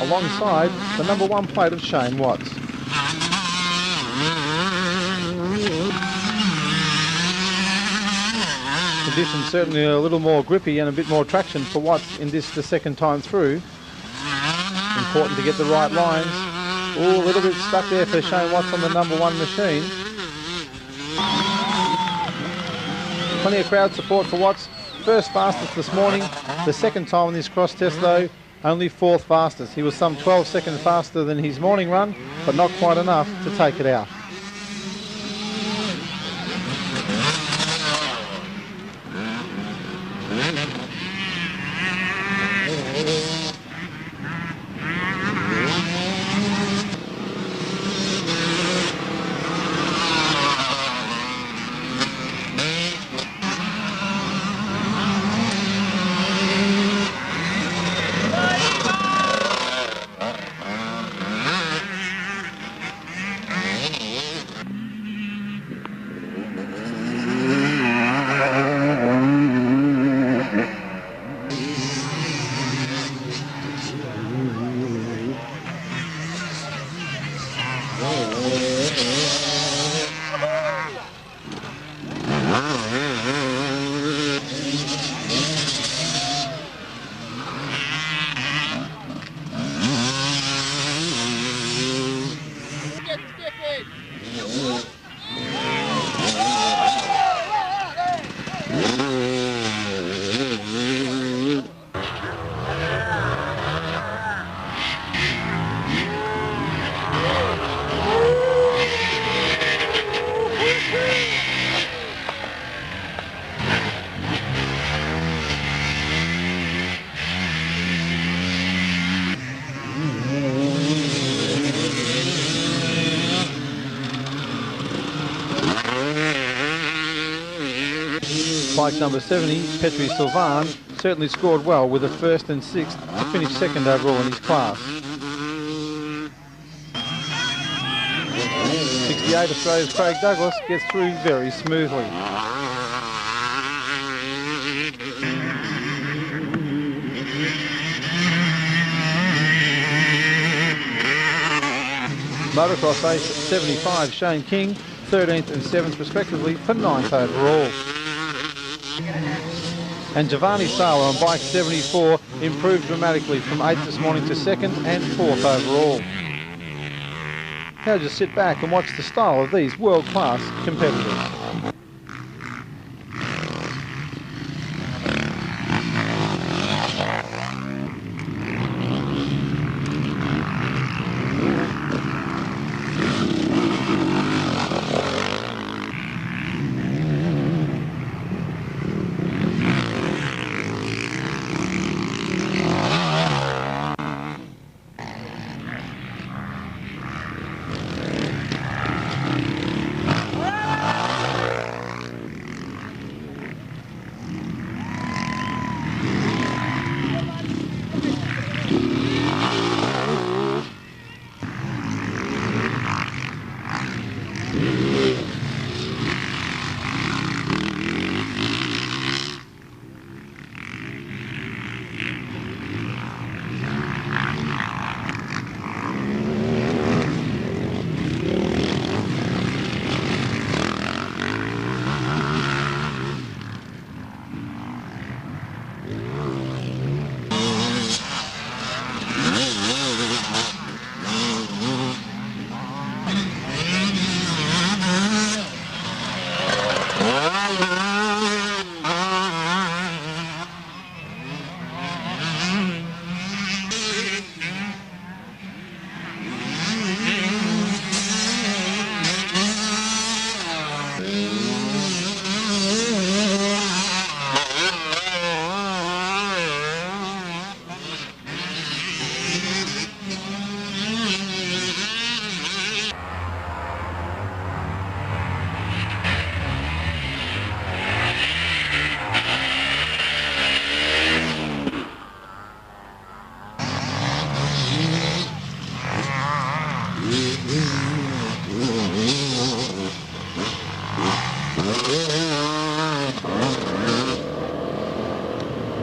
alongside the number 1 plate of Shane Watts. Conditions certainly a little more grippy and a bit more traction for Watts in this the second time through. Important to get the right lines. Oh, a little bit stuck there for Shane Watts on the number 1 machine. Plenty of crowd support for Watts. First fastest this morning. The second time in this cross test though, only 4th fastest. He was some 12 seconds faster than his morning run, but not quite enough to take it out. Bike number 70, Petri Sylvan, certainly scored well with a 1st and 6th to finish 2nd overall in his class. 68, Australia's Craig Douglas gets through very smoothly. Motocross ace 75, Shane King, 13th and 7th respectively for 9th overall. And Giovanni Sala on bike 74 improved dramatically from 8th this morning to 2nd and 4th overall. Now just sit back and watch the style of these world-class competitors.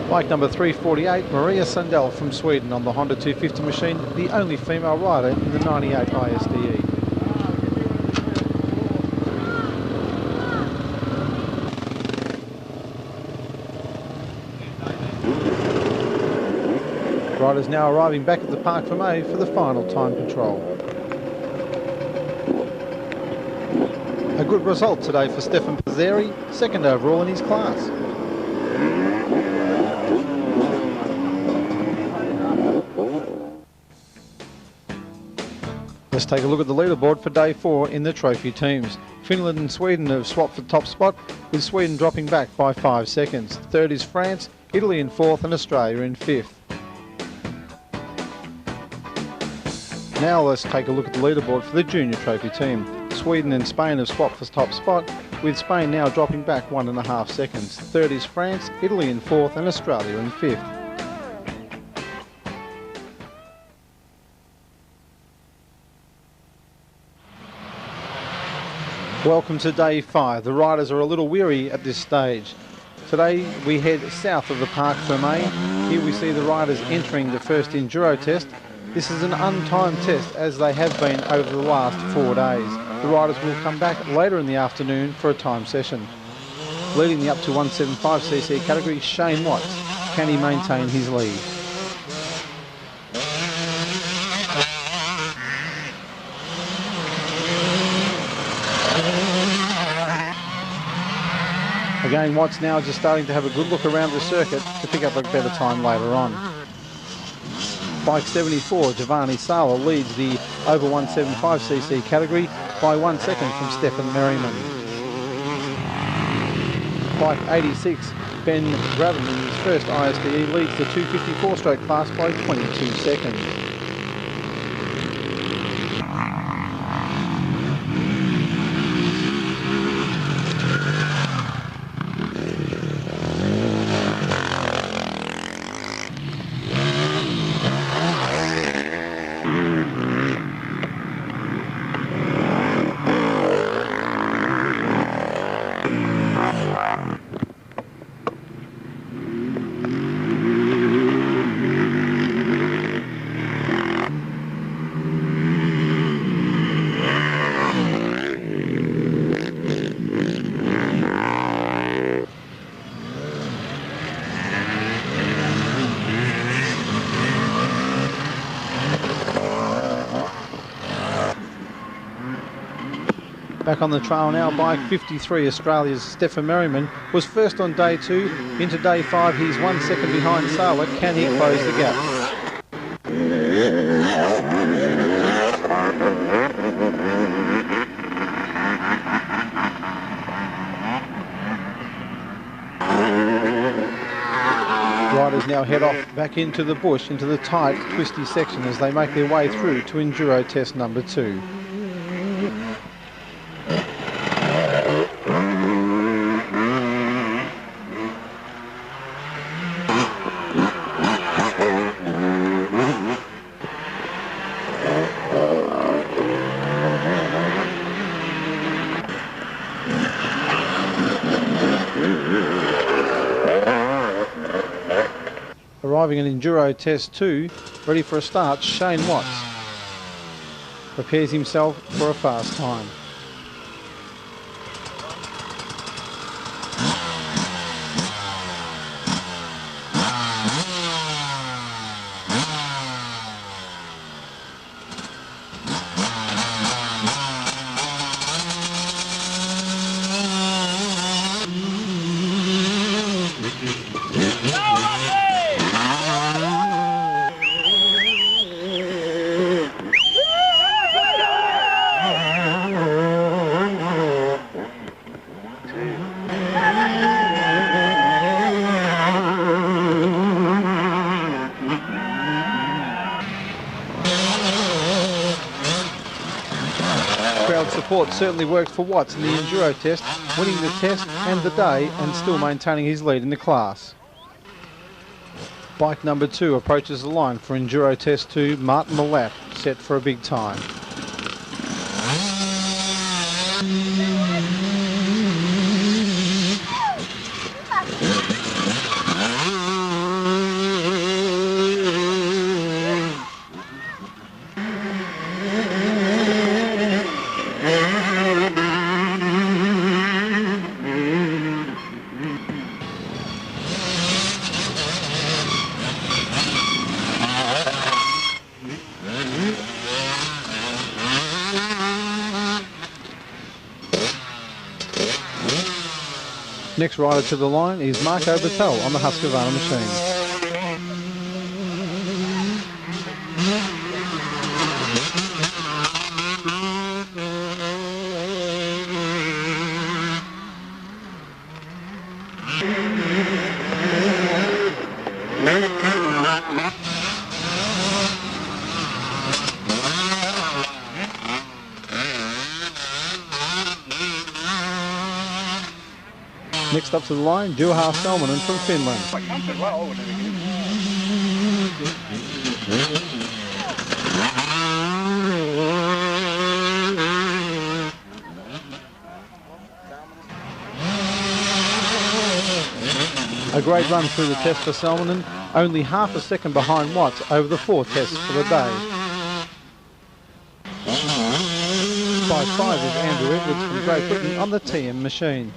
Bike number 348, Maria Sundell from Sweden on the Honda 250 machine, the only female rider in the 98 ISDE. Riders now arriving back at the Park for May for the final time patrol. A good result today for Stefan Pizzeri, second overall in his class. Let's take a look at the leaderboard for day 4 in the trophy teams. Finland and Sweden have swapped for the top spot, with Sweden dropping back by 5 seconds. Third is France, Italy in 4th and Australia in 5th. Now let's take a look at the leaderboard for the junior trophy team. Sweden and Spain have swapped for the top spot, with Spain now dropping back 1.5 seconds. Third is France, Italy in 4th and Australia in 5th. Welcome to day 5. The riders are a little weary at this stage. Today we head south of the Park for May. Here we see the riders entering the first Enduro test. This is an untimed test, as they have been over the last 4 days. The riders will come back later in the afternoon for a time session. Leading the up to 175cc category, Shane Watts. Can he maintain his lead? Again, Watts now just starting to have a good look around the circuit to pick up a better time later on. Bike 74, Giovanni Sala leads the over 175cc category by 1 second from Stefan Merriman. Bike 86, Ben Graven in his first ISDE leads the 254-stroke class by 22 seconds. Back on the trail now, bike 53, Australia's Stefan Merriman was first on day 2. Into day 5, he's 1 second behind Sailor. Can he close the gap? Riders now head off back into the bush, into the tight, twisty section as they make their way through to Enduro test number 2. Arriving in Enduro Test 2, ready for a start, Shane Watts prepares himself for a fast time. Crowd support certainly worked for Watts in the Enduro test, winning the test and the day and still maintaining his lead in the class. Bike number 2 approaches the line for Enduro test 2, Martin Malat, set for a big time. Next rider to the line is Marco Battelle on the Husqvarna machine. Next up to the line, Juha Salminen from Finland. A great run through the test for Salminen, only half a second behind Watts over the 4 tests for the day. By 5 is Andrew Edwards from Great Britain on the TM machine.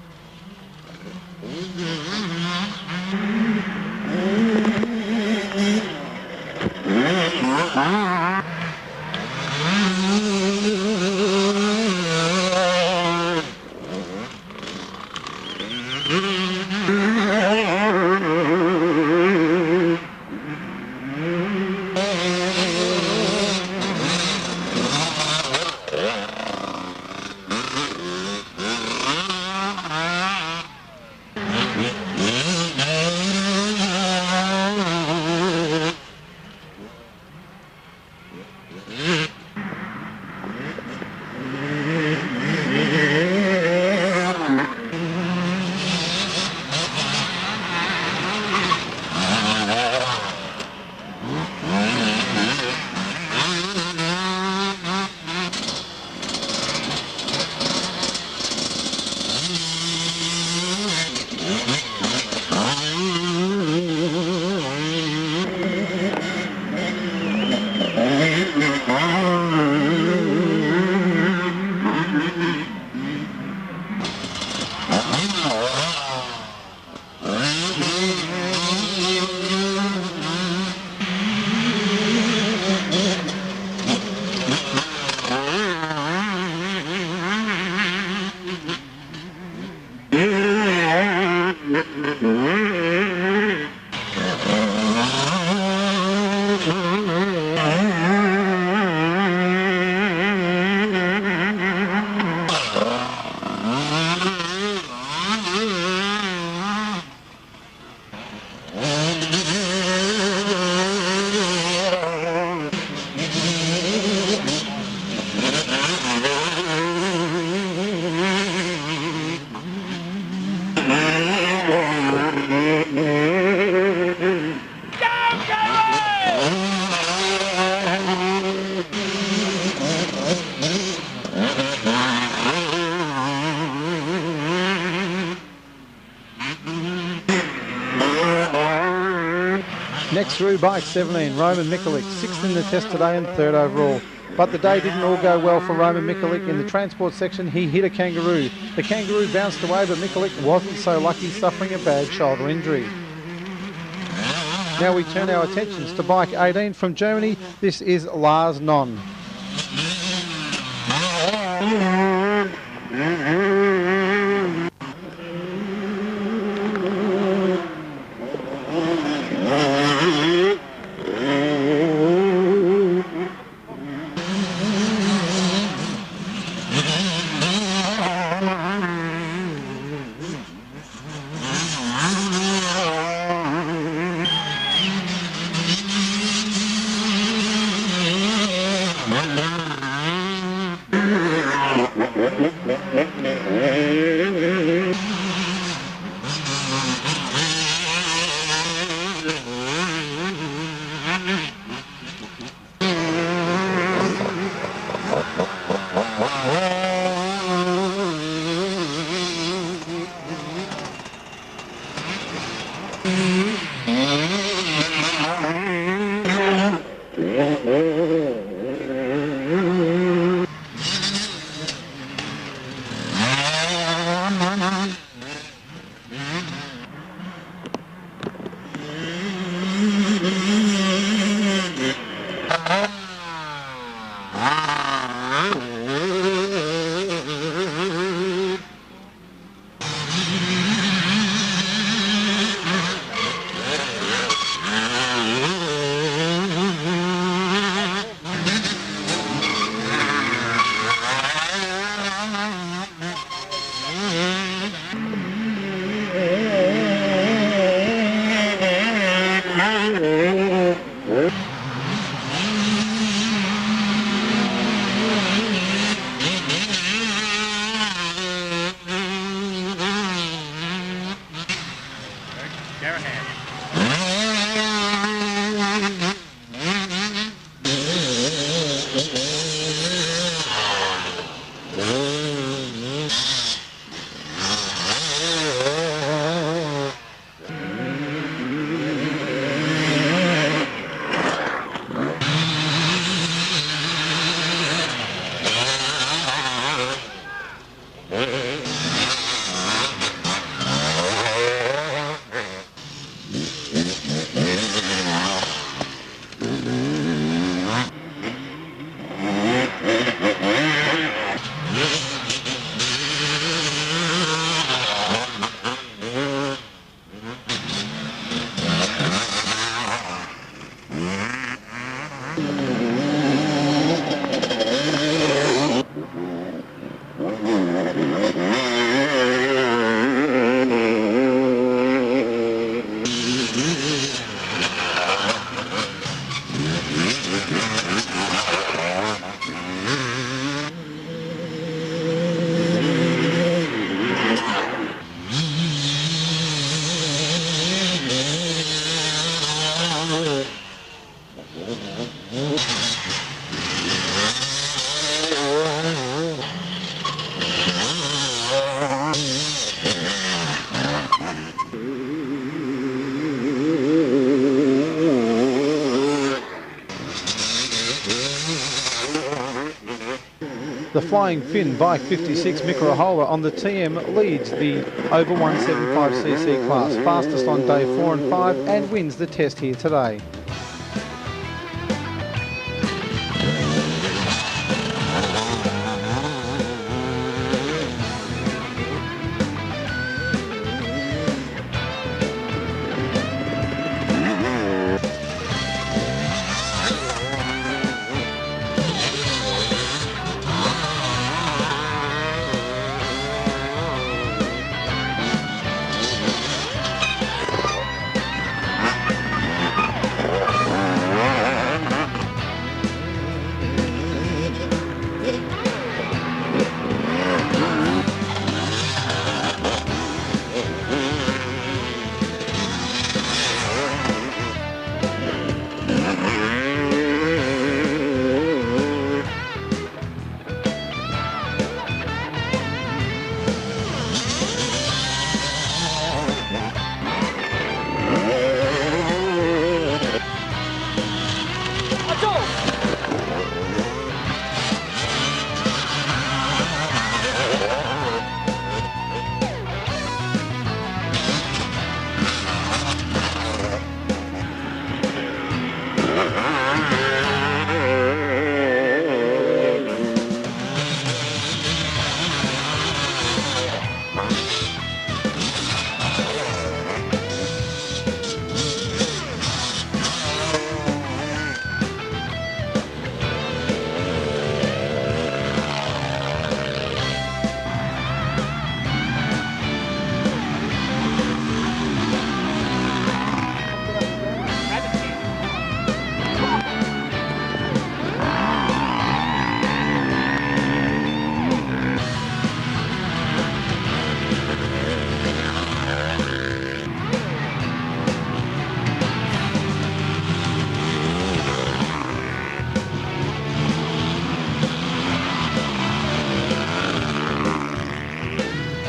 Next through, bike 17, Roman Mikulik, 6th in the test today and 3rd overall. But the day didn't all go well for Roman Mikulik. In the transport section, he hit a kangaroo. The kangaroo bounced away, but Mikulik wasn't so lucky, suffering a bad shoulder injury. Now we turn our attentions to bike 18 from Germany. This is Lars Non. The Flying Finn bike 56 Mikurahola on the TM leads the over 175cc class, fastest on day 4 and 5, and wins the test here today.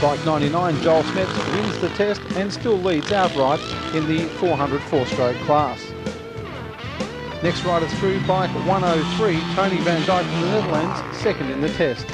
Bike 99, Joel Smets, wins the test and still leads outright in the 400 4-stroke class. Next rider through, bike 103, Tony van Dijk from the Netherlands, second in the test.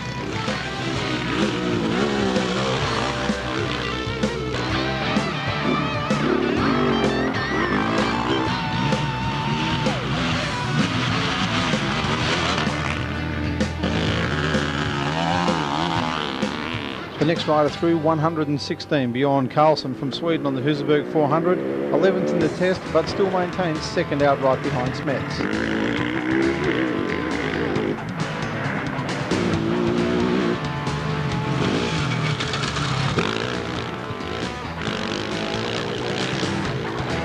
The next rider through, 116, Bjorn Karlsson from Sweden on the Husaberg 400, 11th in the test, but still maintains second outright behind Smets.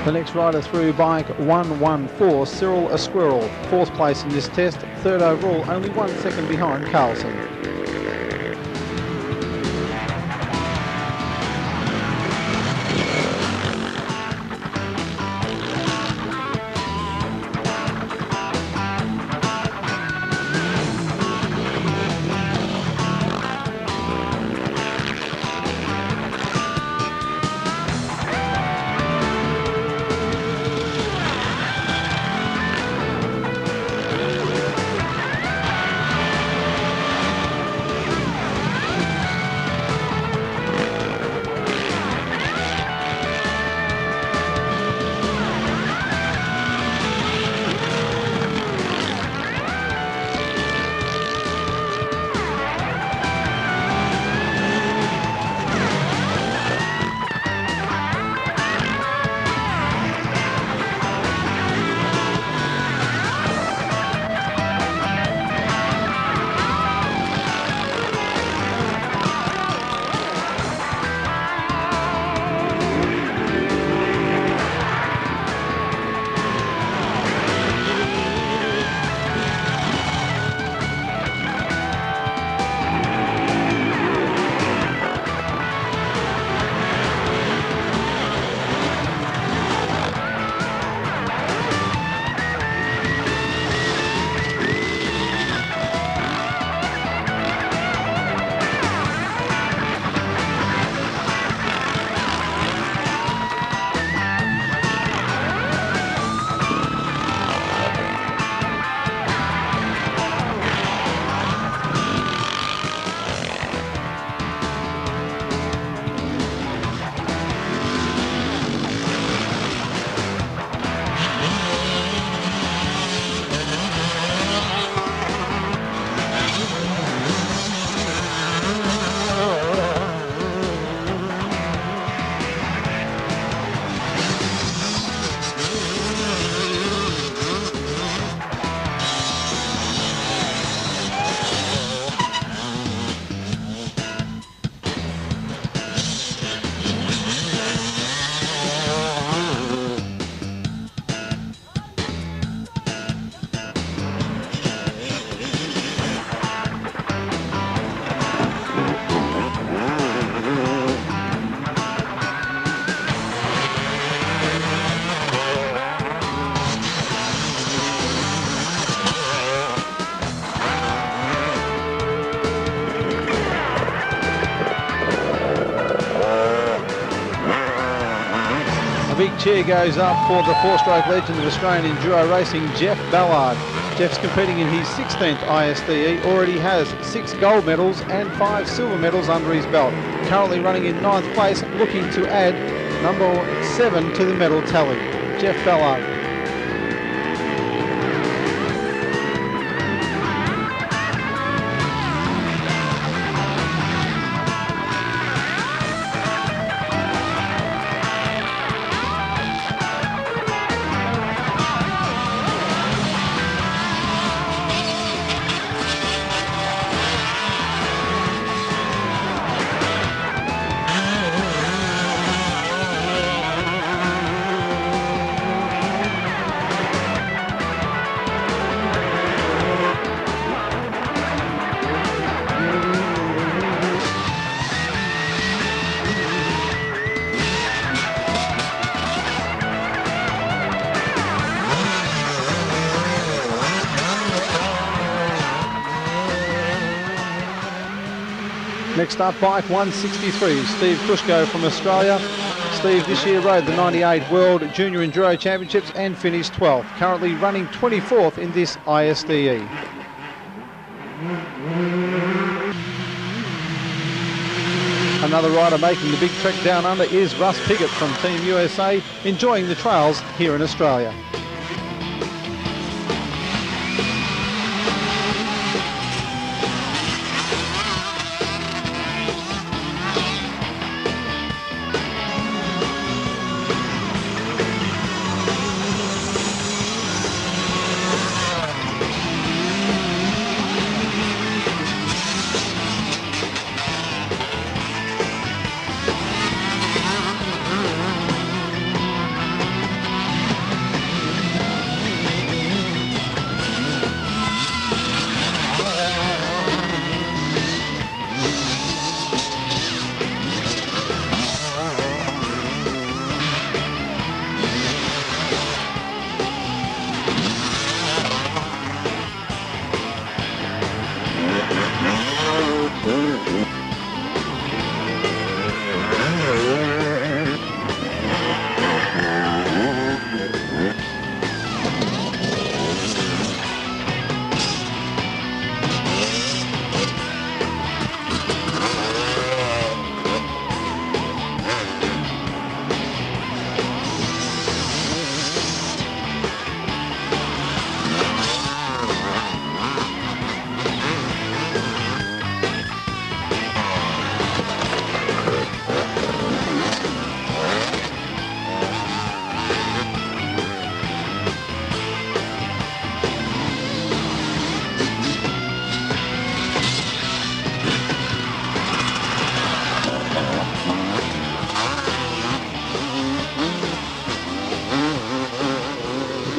The next rider through, bike 114, Cyril a Squirrel, 4th place in this test, 3rd overall, only 1 second behind Karlsson. A big cheer goes up for the 4-stroke legend of Australian Enduro racing, Jeff Ballard. Jeff's competing in his 16th ISDE, already has 6 gold medals and 5 silver medals under his belt. Currently running in 9th place, looking to add number 7 to the medal tally. Jeff Ballard. Next up, bike 163, Steve Krushko from Australia. Steve this year rode the 98 World Junior Enduro Championships and finished 12th, currently running 24th in this ISDE. Another rider making the big trek down under is Russ Piggott from Team USA, enjoying the trails here in Australia.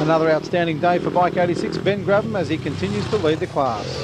Another outstanding day for Bike 86, Ben Grabham, as he continues to lead the class.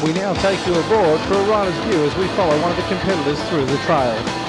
We now take you aboard for a rider's view as we follow one of the competitors through the trail.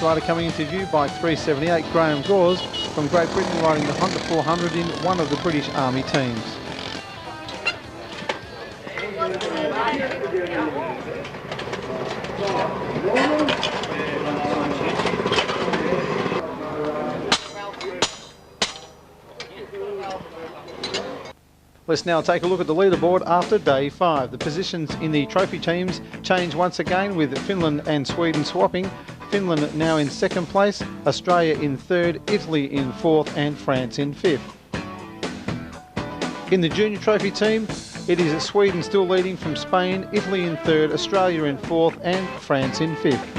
Rider coming into view, bike 378, Graham Gores from Great Britain, riding the Honda 400 in one of the British Army teams. Let's now take a look at the leaderboard after day 5. The positions in the trophy teams change once again, with Finland and Sweden swapping. Finland now in 2nd place, Australia in 3rd, Italy in 4th and France in 5th. In the junior trophy team, it is Sweden still leading from Spain, Italy in 3rd, Australia in 4th and France in 5th.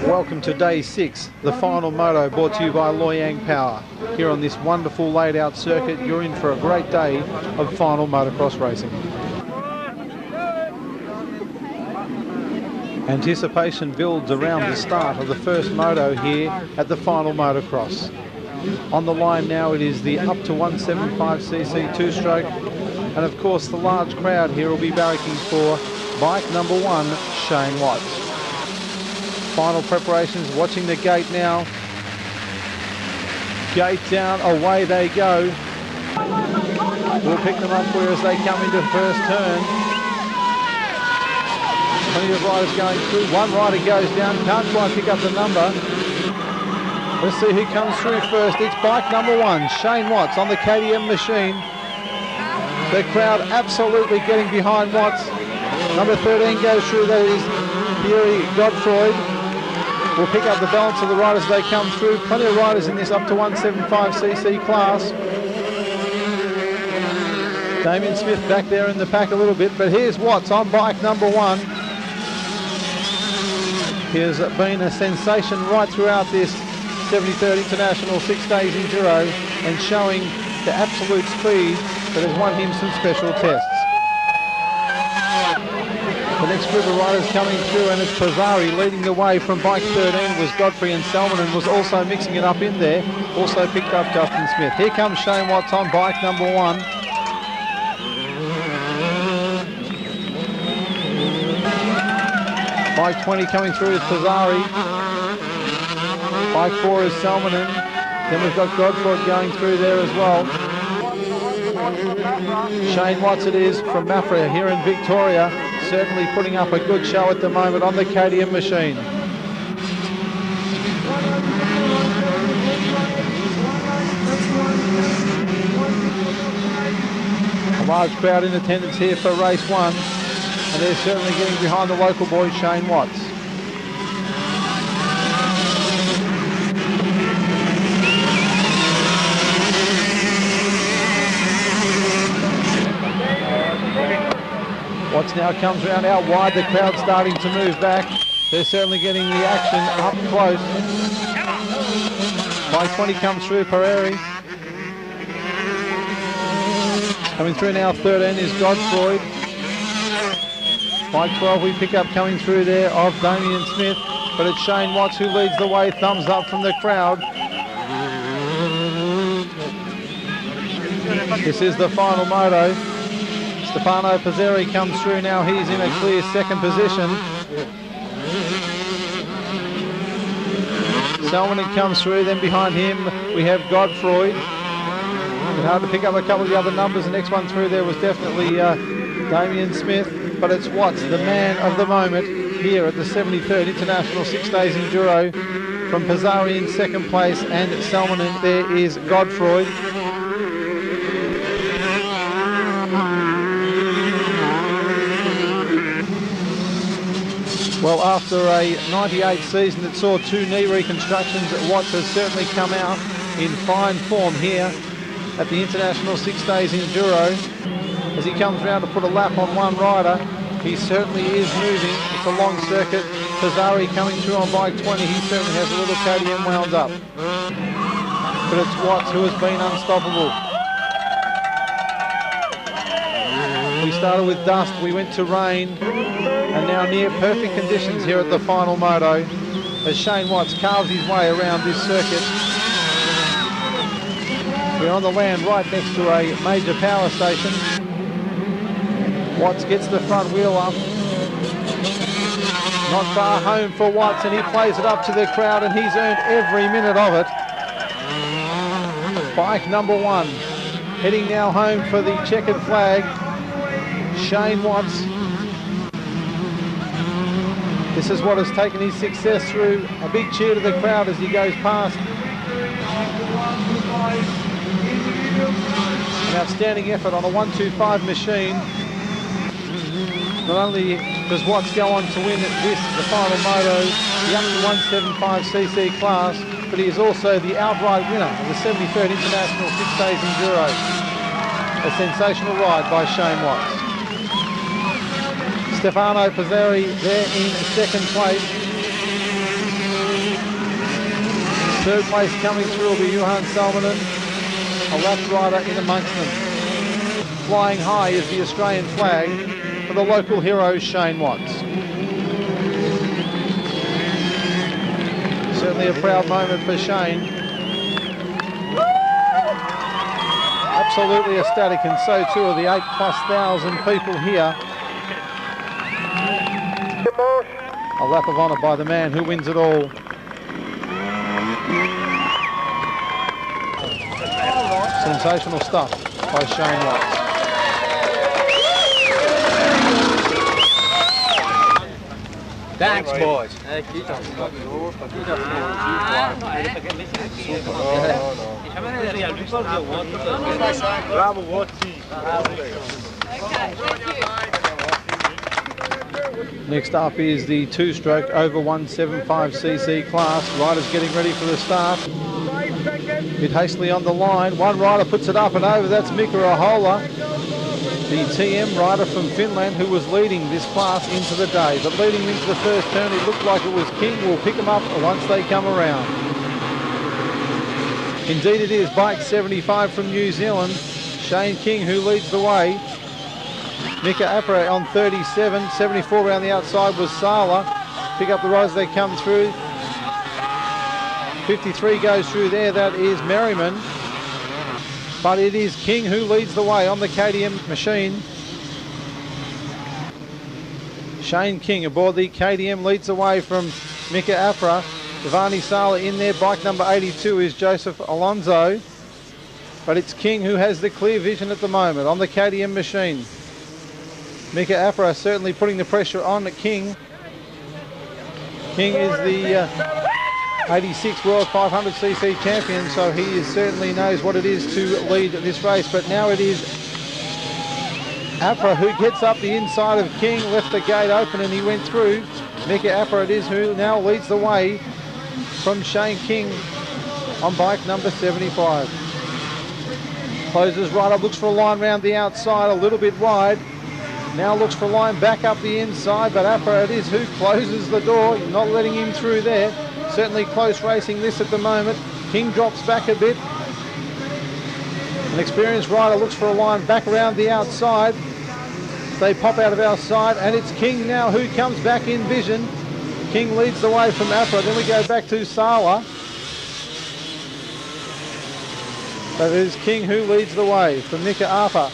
Welcome to day 6, the final moto, brought to you by Loyang Power. Here on this wonderful laid out circuit, you're in for a great day of final motocross racing. Anticipation builds around the start of the first moto here at the final motocross. On the line now it is the up to 175cc two-stroke, and of course the large crowd here will be barracking for bike number 1, Shane Watts. Final preparations, watching the gate now. Gate down, away they go. We'll pick them up for as they come into first turn. Plenty of riders going through. One rider goes down, can't quite pick up the number. Let's see who comes through first. It's bike number 1, Shane Watts on the KTM machine. The crowd absolutely getting behind Watts. Number 13 goes through, that is Thierry Godfroy. We'll pick up the balance of the riders as they come through. Plenty of riders in this up to 175cc class. Damien Smith back there in the pack a little bit, but here's Watts on bike number 1. He has been a sensation right throughout this 73rd International 6 Days Enduro and showing the absolute speed that has won him some special tests. The next group of riders coming through, and it's Pizzari leading the way from bike 13 was Godfrey, and Salmonen was also mixing it up in there. Also picked up Justin Smith. Here comes Shane Watts on bike number 1. Bike 20 coming through is Pizzari. Bike 4 is Salmonen. Then we've got Godfrey going through there as well. Shane Watts it is from Mafra here in Victoria. Certainly putting up a good show at the moment on the KTM machine. A large crowd in attendance here for race 1, and they're certainly getting behind the local boy Shane Watts. Watts now comes around out wide, the crowd starting to move back. They're certainly getting the action up close. Bike 20 comes through, Pereira. Coming through now, 13 is Godfroy. Bike 12 we pick up coming through there of Damien Smith, but it's Shane Watts who leads the way, thumbs up from the crowd. This is the final moto. Stefano Pizzari comes through now, he's in a clear second position. Salmonen comes through, then behind him we have Godfroy. It's hard to pick up a couple of the other numbers. The next one through there was definitely Damien Smith, but it's Watts, the man of the moment here at the 73rd International 6 Days Enduro. From Pizzari in second place, and Salmonen there is Godfroy. Well, after a 98 season that saw 2 knee reconstructions, Watts has certainly come out in fine form here at the International 6 Days Enduro. As he comes around to put a lap on one rider, he certainly is moving. It's a long circuit. Pizzari coming through on bike 20. He certainly has a little KTM wound up. But it's Watts who has been unstoppable. We started with dust, we went to rain, and now near perfect conditions here at the final moto as Shane Watts carves his way around this circuit. We're on the land right next to a major power station. Watts gets the front wheel up. Not far home for Watts, and he plays it up to the crowd, and he's earned every minute of it. Bike number 1 heading now home for the checkered flag. Shane Watts. This is what has taken his success through. A big cheer to the crowd as he goes past. An outstanding effort on a 125 machine. Not only does Watts go on to win this, the final moto, the up to 175cc class, but he is also the outright winner of the 73rd International 6 Days Enduro. A sensational ride by Shane Watts. Stefano Pizzari there in second place. Third place coming through will be Johan Salmonen, a lap rider in amongst them. Flying high is the Australian flag for the local hero Shane Watts. Certainly a proud moment for Shane. Absolutely ecstatic, and so too are the 8,000+ people here. A lap of honour by the man who wins it all. Sensational stuff by Shane Watts. Thanks, boys. Bravo, Watty. Next up is the two-stroke over 175cc class. Riders getting ready for the start. Bit hastily on the line. One rider puts it up and over. That's Mika Ahola, the TM rider from Finland, who was leading this class into the day. But leading into the first turn, it looked like it was King. Will pick him up once they come around. Indeed it is. Bike 75 from New Zealand. Shane King who leads the way. Mika Apra on 37. 74 around the outside was Sala. Pick up the riders as they come through. 53 goes through there. That is Merriman. But it is King who leads the way on the KTM machine. Shane King aboard the KTM leads the way from Mika Apra. Devani Sala in there. Bike number 82 is Joseph Alonso. But it's King who has the clear vision at the moment on the KTM machine. Mika Apra certainly putting the pressure on King. King is the 86 World 500cc champion, so he certainly knows what it is to lead this race. But now it is Apra who gets up the inside of King, left the gate open and he went through. Mika Apra it is who now leads the way from Shane King on bike number 75. Closes right up, looks for a line round the outside, a little bit wide. Now looks for a line back up the inside, but Apra it is who closes the door, not letting him through there. Certainly close racing this at the moment. King drops back a bit. An experienced rider looks for a line back around the outside. They pop out of our side, and it's King now who comes back in vision. King leads the way from Apra. Then we go back to Sala. But it is King who leads the way from Mika Apra.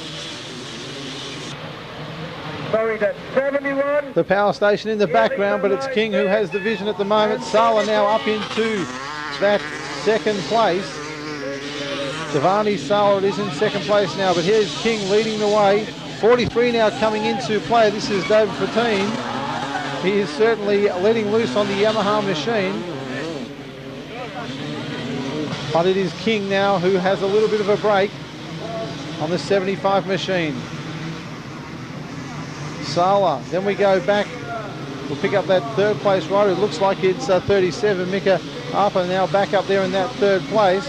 Sorry, that's 71. The power station in the background, but it's King who has the vision at the moment. Sala now up into that second place. Devani Sala it is in second place now, but here's King leading the way. 43 now coming into play. This is David Fatine. He is certainly letting loose on the Yamaha machine. But it is King now who has a little bit of a break on the 75 machine. Sala, then we go back. We'll pick up that third place rider. It looks like it's 37. Mika Apra now back up there in that third place.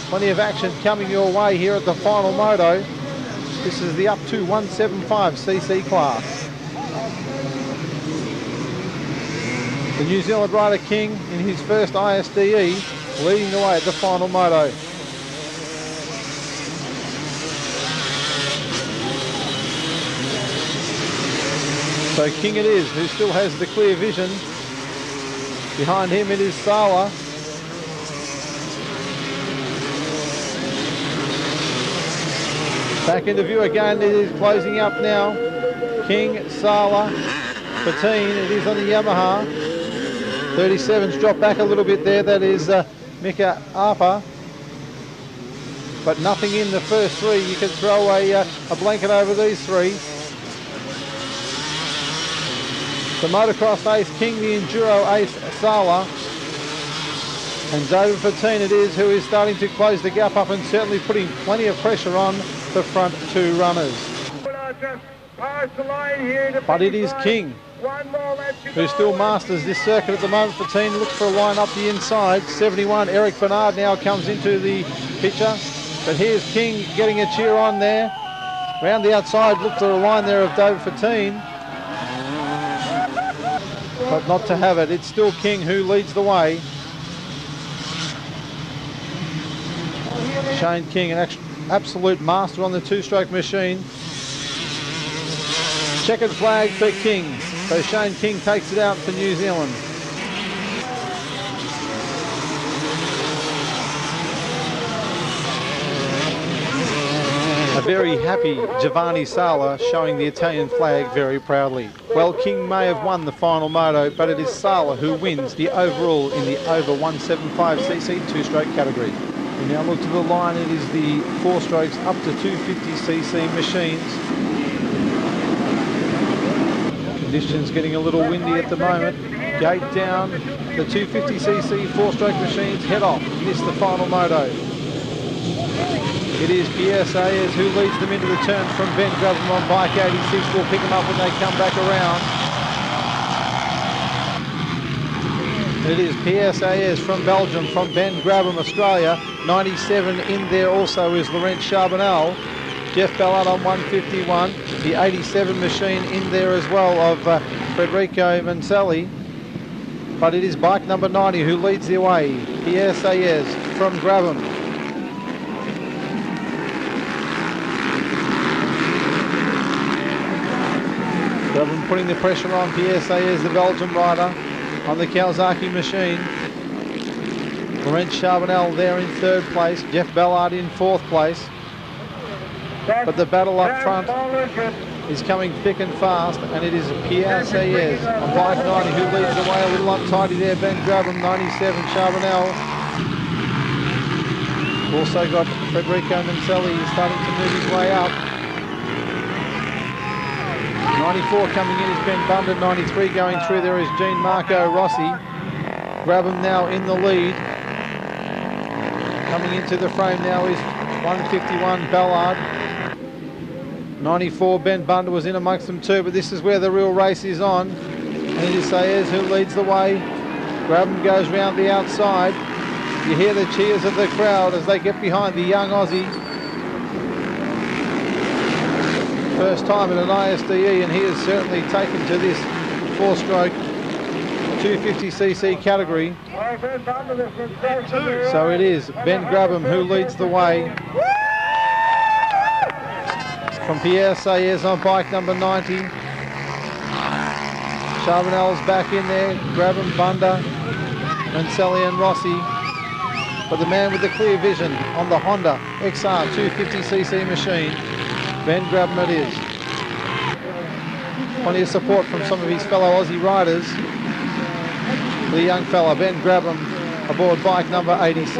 Plenty of action coming your way here at the final moto. This is the up to 175cc class. The New Zealand rider King in his first ISDE leading the way at the final moto. So King it is who still has the clear vision. Behind him it is Sala. Back into view again, it is closing up now. King, Sala, Fatine, it is on the Yamaha. 37's dropped back a little bit there, that is Mika Apra. But nothing in the first three. You can throw a blanket over these three. The motocross ace King, the enduro ace Sala, and David Fatine it is who is starting to close the gap up and certainly putting plenty of pressure on the front two runners. But it is King who still masters this circuit at the moment. Fatine looks for a line up the inside. 71 Eric Bernard now comes into the picture, but here's King getting a cheer on there. Round the outside, look for a line there of David Fatine, but not to have it. It's still King who leads the way. Shane King, an absolute master on the two-stroke machine. Checkered flag for King. So Shane King takes it out for New Zealand. very happy Giovanni Sala showing the Italian flag very proudly. Well, King may have won the final moto, but it is Sala who wins the overall in the over 175cc two-stroke category. We now look to the line. It is the four strokes up to 250cc machines. Conditions getting a little windy at the moment. Gate down. The 250cc four-stroke machines head off. Miss the final moto. It is Pierre Sayers who leads them into the turn from Ben Grabham on bike 86. Will pick them up when they come back around. It is Pierre Sayers from Belgium, from Ben Grabham, Australia. 97 in there also is Laurent Charbonnel. Jeff Ballard on 151. The 87 machine in there as well of Federico Mancelli. But it is bike number 90 who leads the way. Pierre Sayers from Grabham. Grabham putting the pressure on Pierre Sayers, the Belgian rider, on the Kawasaki machine. Laurent Charbonnel there in third place. Jeff Ballard in fourth place. But the battle up front is coming thick and fast, and it is Pierre Sayers on bike 90 who leads the way. A little untidy there. Ben Grabham, 97, Charbonnel. Also got Federico Mancelli starting to move his way up. 94 coming in is Ben Bunda. 93 going through there is Jean Marco Rossi. Grabham now in the lead. Coming into the frame now is 151 Ballard. 94 Ben Bunda was in amongst them too, but this is where the real race is on. And it is Sayers who leads the way. Grabham goes round the outside. You hear the cheers of the crowd as they get behind the young Aussie. First time in an ISDE, and he has certainly taken to this four-stroke 250cc category. So it is Ben Grabham who leads the way. From Pierre Sayers on bike number 90. Charbonnel's back in there. Grabham, Bunda, Mancelli and Rossi. But the man with the clear vision on the Honda XR 250cc machine, Ben Grabham it is. Plenty of support from some of his fellow Aussie riders. The young fella, Ben Grabham, aboard bike number 86.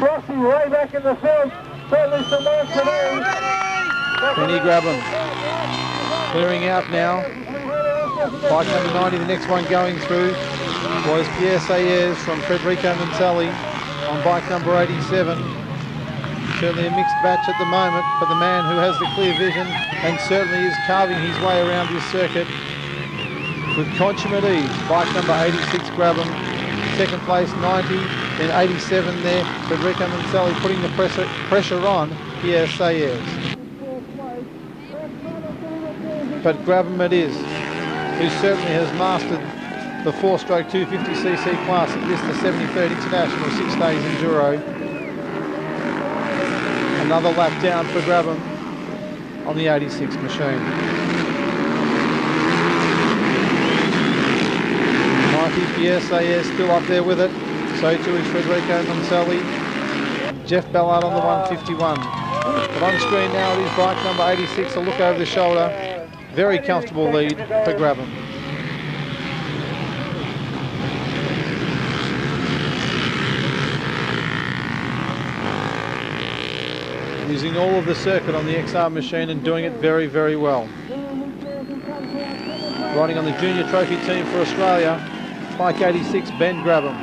Rossi way back in the field. Certainly some work today. Benny Grabham clearing out now. Bike number 90, the next one going through was Pierre Sayers from Federico Mancelli on bike number 87. Certainly a mixed batch at the moment, but the man who has the clear vision and certainly is carving his way around this circuit with consummate ease. Bike number 86 Grabham, second place 90, then 87 there. Federico Mancelli putting the pressure on Pierre Sayers. But Grabham it is, who certainly has mastered the four-stroke 250cc class at this, the 73rd International 6 Days Enduro. Another lap down for Grabham on the 86 machine. 90 Pierre Sayers still up there with it. So too is Federico Mancelli. Jeff Ballard on the 151. But on screen now it is bike number 86, a look over the shoulder. Very comfortable lead for Grabham. Using all of the circuit on the XR machine and doing it very, very well. Riding on the junior trophy team for Australia, bike 86, Ben Grabham.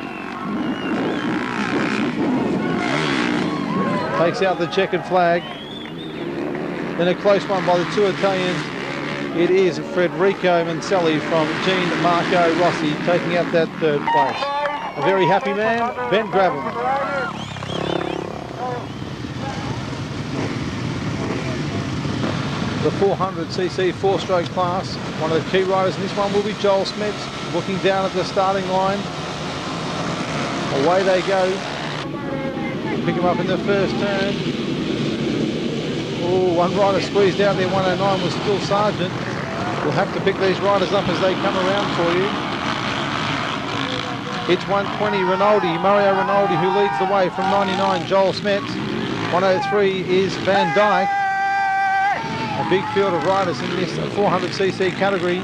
Takes out the checkered flag. Then a close one by the two Italians. It is Federico Mancelli from Jean Marco Rossi taking out that third place. A very happy man, Ben Grabham. The 400cc four-stroke class. One of the key riders in this one will be Joel Smets, looking down at the starting line. Away they go. Pick him up in the first turn. Oh, one rider squeezed out there, 109 was still Sargent. We'll have to pick these riders up as they come around for you. It's 120 Rinaldi, Mario Rinaldi, who leads the way from 99, Joel Smets. 103 is Van Dyke. A big field of riders in this 400cc category.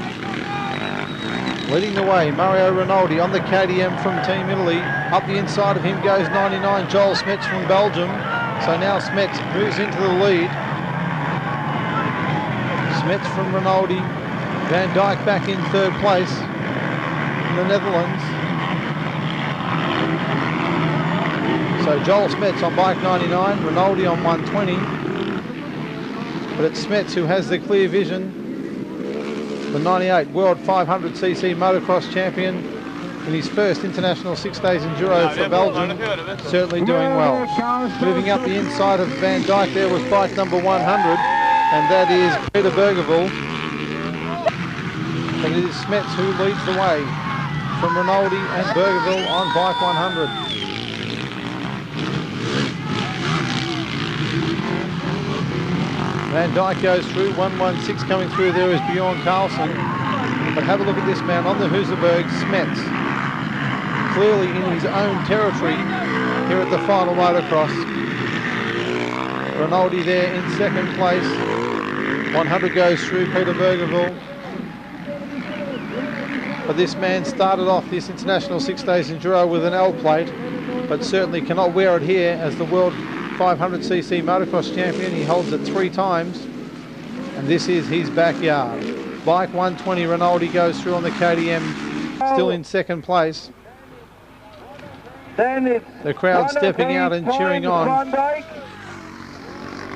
Leading the way, Mario Rinaldi on the KTM from Team Italy. Up the inside of him goes 99 Joel Smets from Belgium. So now Smets moves into the lead. Smets from Rinaldi. Van Dyke back in third place in the Netherlands. So Joel Smets on bike 99, Rinaldi on 120. But it's Smets who has the clear vision. The 98 World 500cc motocross champion in his first international 6 days enduro for Belgium, certainly doing well. Moving up the inside of Van Dyke there was bike number 100, and that is Peter Bergeville. But it is Smets who leads the way from Rinaldi and Bergeville on bike 100. Van Dyke goes through, 116 coming through there is Bjorn Carlson. But have a look at this man on the Husaberg, Smets. Clearly in his own territory here at the final motocross. Rinaldi there in second place. 100 goes through Peter Bergeville. But this man started off this International 6 Days Enduro with an L plate, but certainly cannot wear it here as the World 500cc motocross champion. He holds it 3 times, and this is his backyard. Bike 120, Rinaldi goes through on the KTM, still in second place. The crowd stepping out and cheering on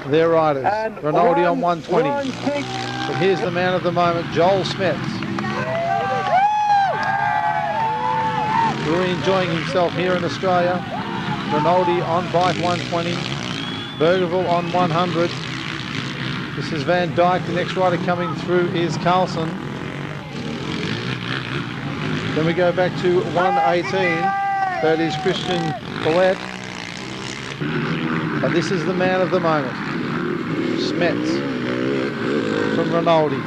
their riders. Rinaldi on 120. But here's the man of the moment, Joel Smets. Really enjoying himself here in Australia. Rinaldi on bike 120. Bergeville on 100. This is Van Dyke. The next rider coming through is Carlson. Then we go back to 118. That is Christian Collette. But this is the man of the moment, Smets from Rinaldi.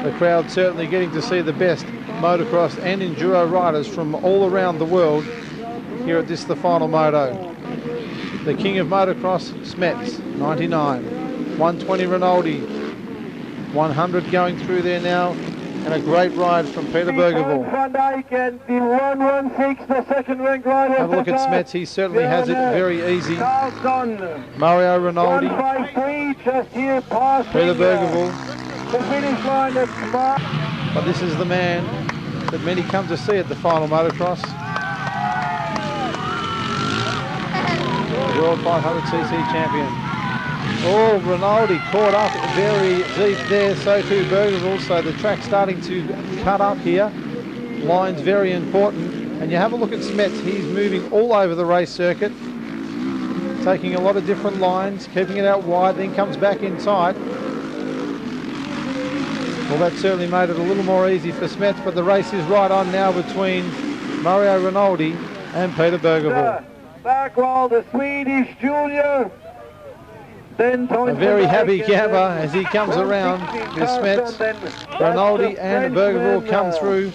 The crowd certainly getting to see the best motocross and enduro riders from all around the world here at this, the final moto. The king of motocross, Smets, 99. 120 Rinaldi. 100 going through there now. And a great ride from Peter Bergeville. Van Dyke and the 116, the second ranked rider. Have a look at Smets. He certainly has it very easy. Mario Rinaldi. 153 just here passing Peter Bergeville. The finish line is smart. But this is the man that many come to see at the final motocross. The World 500cc champion. Oh, Rinaldi caught up very deep there, so too Bergeville. So the track's starting to cut up here. Line's very important. And you have a look at Smets. He's moving all over the race circuit, taking a lot of different lines, keeping it out wide, then comes back in tight. Well, that certainly made it a little more easy for Smets, but the race is right on now between Mario Rinaldi and Peter Bergeville. Back wall, the Swedish junior. A very happy camper as he comes around with Smets. Rinaldi and Bergeville come through.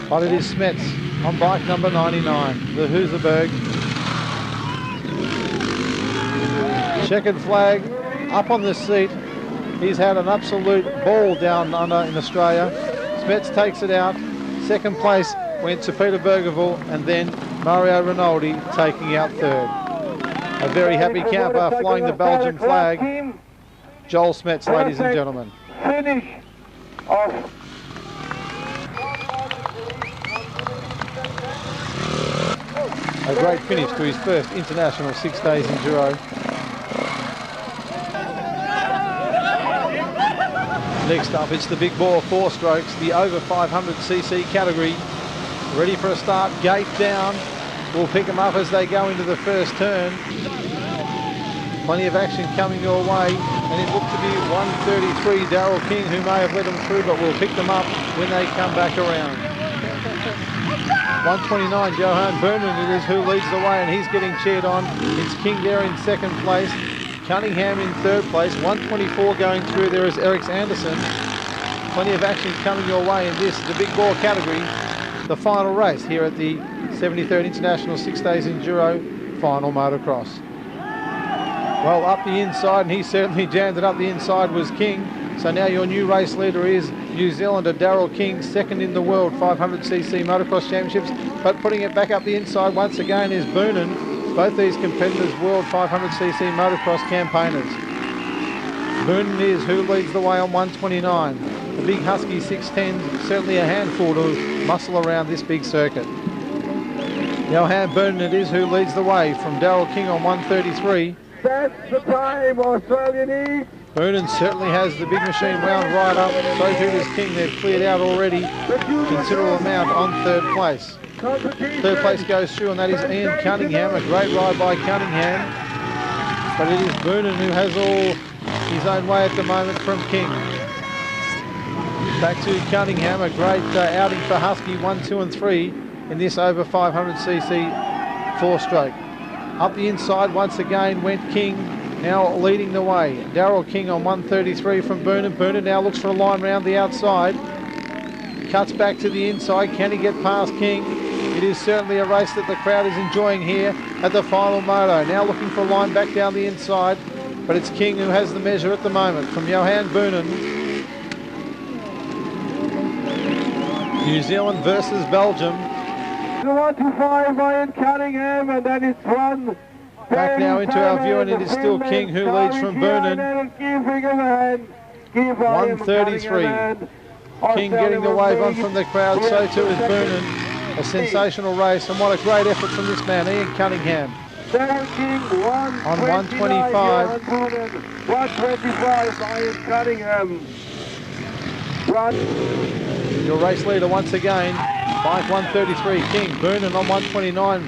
But it is Smets on bike number 99, the Husaberg. Checkered flag up on the seat. He's had an absolute ball down under in Australia. Smets takes it out. Second place went to Peter Bergeville, and then Mario Rinaldi taking out third. A very happy camper flying the Belgian flag. Joel Smets, ladies and gentlemen. Finish off. A great finish to his first international 6 days enduro. Next up, it's the big bore 4 strokes, the over 500cc category. Ready for a start, gate down. We'll pick them up as they go into the first turn. Plenty of action coming your way, and it looked to be 133 Darryl King who may have let them through, but we'll pick them up when they come back around. 129 Johan Berman it is who leads the way, and he's getting cheered on. It's King there in second place, Cunningham in third place. 124 going through there is Eriks Anderson. Plenty of action coming your way in this, the big bore category. the final race here at the 73rd International 6 Days Enduro Final Motocross. Well, up the inside, and he certainly jammed it up the inside, was King. So now your new race leader is New Zealander Daryl King, second in the world 500cc motocross championships. But putting it back up the inside once again is Boonen. Both these competitors world 500cc motocross campaigners. Boonen is who leads the way on 129. The big Husky 610, certainly a handful to muscle around this big circuit. Johan Boonen it is who leads the way from Daryl King on 133. That's the time Australia needs. Boonen certainly has the big machine wound right up. So too does King. They've cleared out already considerable amount on third place. Third place goes through, and that is Ian Cunningham. A great ride by Cunningham. But it is Boonen who has all his own way at the moment from King. Back to Cunningham. A great outing for Husky 1, 2 and 3 in this over 500cc four-stroke. Up the inside once again went King, now leading the way. Daryl King on 133 from Boonen. Boonen now looks for a line round the outside. Cuts back to the inside. Can he get past King? It is certainly a race that the crowd is enjoying here at the final moto. Now looking for a line back down the inside, but it's King who has the measure at the moment from Johan Boonen. New Zealand versus Belgium. The 125 Ian Cunningham, and that is one. Back now into our view, and it is still King who leads from Boonen. 133. King getting the wave on from the crowd, so too is Boonen. A sensational race, and what a great effort from this man, Ian Cunningham. On 125. 125 Ian Cunningham. Your race leader once again. Bike 133, King. Boonen on 129.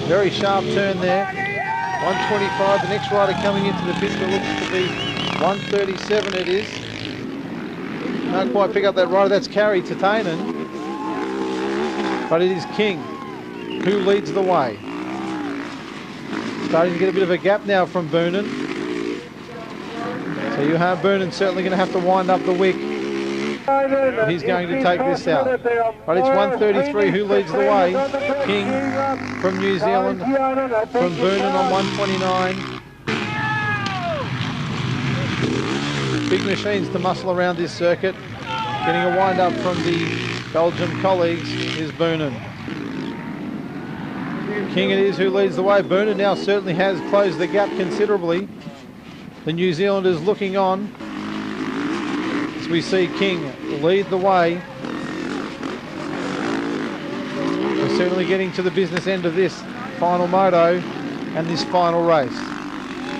Very sharp turn there. 125, the next rider coming into the pit looks to be 137 it is. Can't quite pick up that rider, that's Carrie Tatainen. But it is King who leads the way. Starting to get a bit of a gap now from Boonen. So Johan Boonen certainly going to have to wind up the wick. He's going to take this out. But it's 133 who leads the way. King from New Zealand, from Boonen on 129. Big machines to muscle around this circuit. Getting a wind up from the Belgian colleagues is Boonen. King it is who leads the way. Boonen now certainly has closed the gap considerably. The New Zealanders looking on. As we see King lead the way. We're certainly getting to the business end of this final moto and this final race.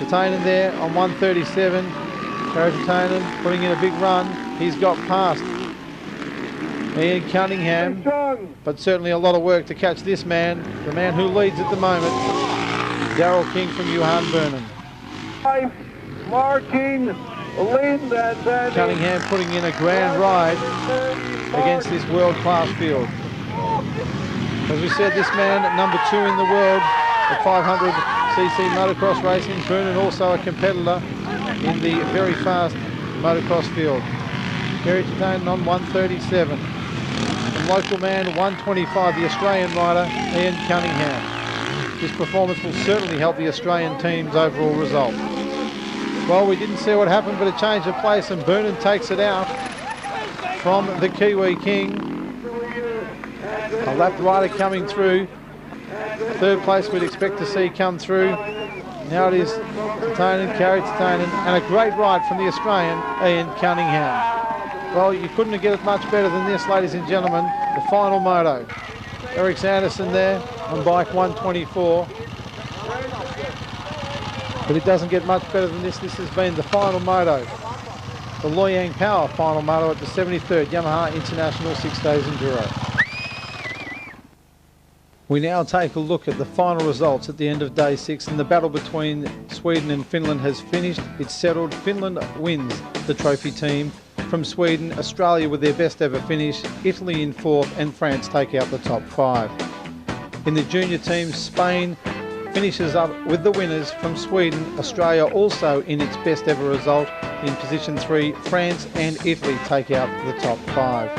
Tatainen there on 137. Tatainen putting in a big run. He's got past Ian Cunningham, but certainly a lot of work to catch this man, the man who leads at the moment, Daryl King from Johan Boonen. Marking Cunningham putting in a grand ride against this world-class field. As we said, this man, number 2 in the world at 500cc motocross racing. Boonen also a competitor in the very fast motocross field. Kerry Tatainen on 137. And local man 125, the Australian rider Ian Cunningham. This performance will certainly help the Australian team's overall result. Well, we didn't see what happened, but a change of place, and Boonen takes it out from the Kiwi King. A lap rider coming through. Third place we'd expect to see come through. Now it is Tatainen, Carrie Tatainen, and a great ride from the Australian Ian Cunningham. Well, you couldn't get it much better than this, ladies and gentlemen. The final moto. Eric Sanderson there on bike 124. But it doesn't get much better than this. This has been the final moto. The Loy Yang Power final moto at the 73rd Yamaha International 6 Days Enduro. We now take a look at the final results at the end of day 6, and the battle between Sweden and Finland has finished. It's settled. Finland wins the trophy team. From Sweden, Australia with their best ever finish, Italy in 4th, and France take out the top 5. In the junior teams, Spain finishes up with the winners. From Sweden, Australia also in its best ever result in position 3. France and Italy take out the top 5.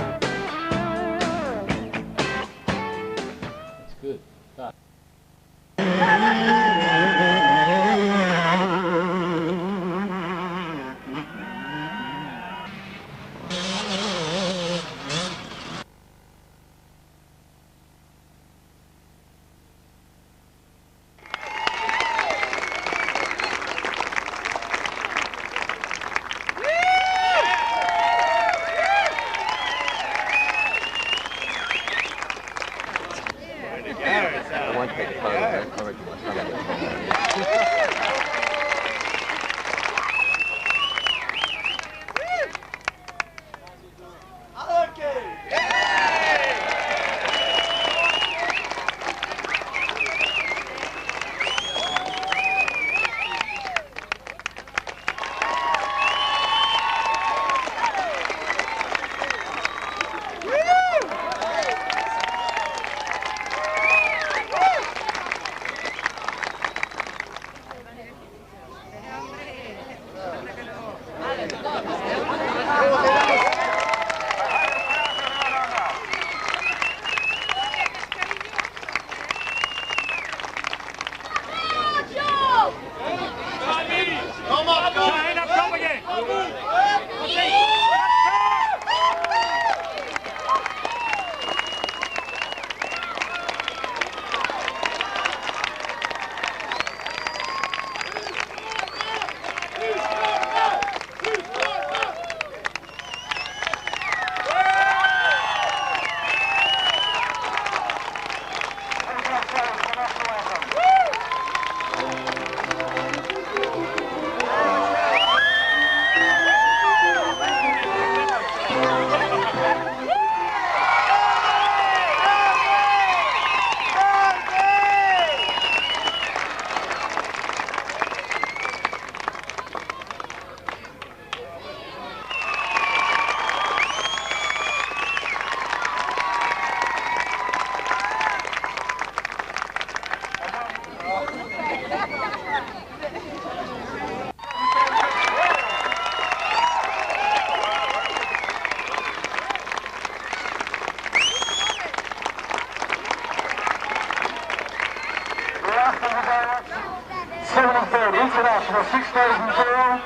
International 6 days Enduro.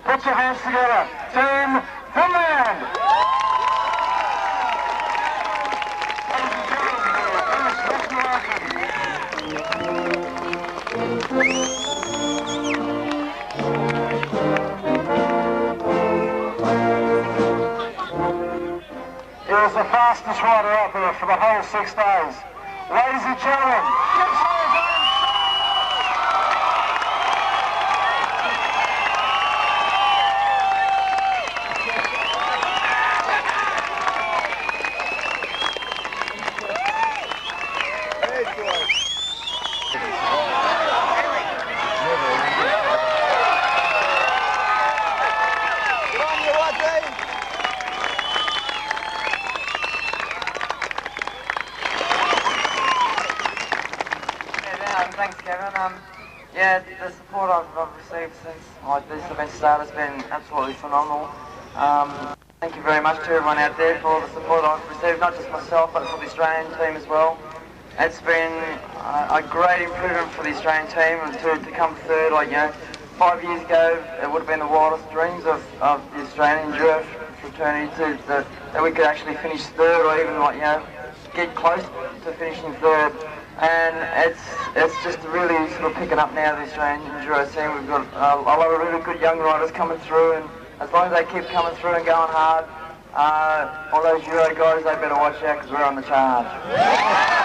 Put your hands together. Team Finland. He was the fastest rider out there for the whole 6 days. Ladies and gentlemen, thanks, Kevin. Yeah, the support I've received since this event started has been absolutely phenomenal. Thank you very much to everyone out there for all the support I've received, not just myself, but for the Australian team as well. It's been a great improvement for the Australian team, and to come third, 5 years ago, it would have been the wildest dreams of the Australian Enduro fraternity that we could actually finish third, or even get close to finishing third. And it's just really sort of picking up now, the Australian Enduro scene. We've got a lot of really good young riders coming through, and as long as they keep coming through and going hard, all those Euro guys, they better watch out because we're on the charge.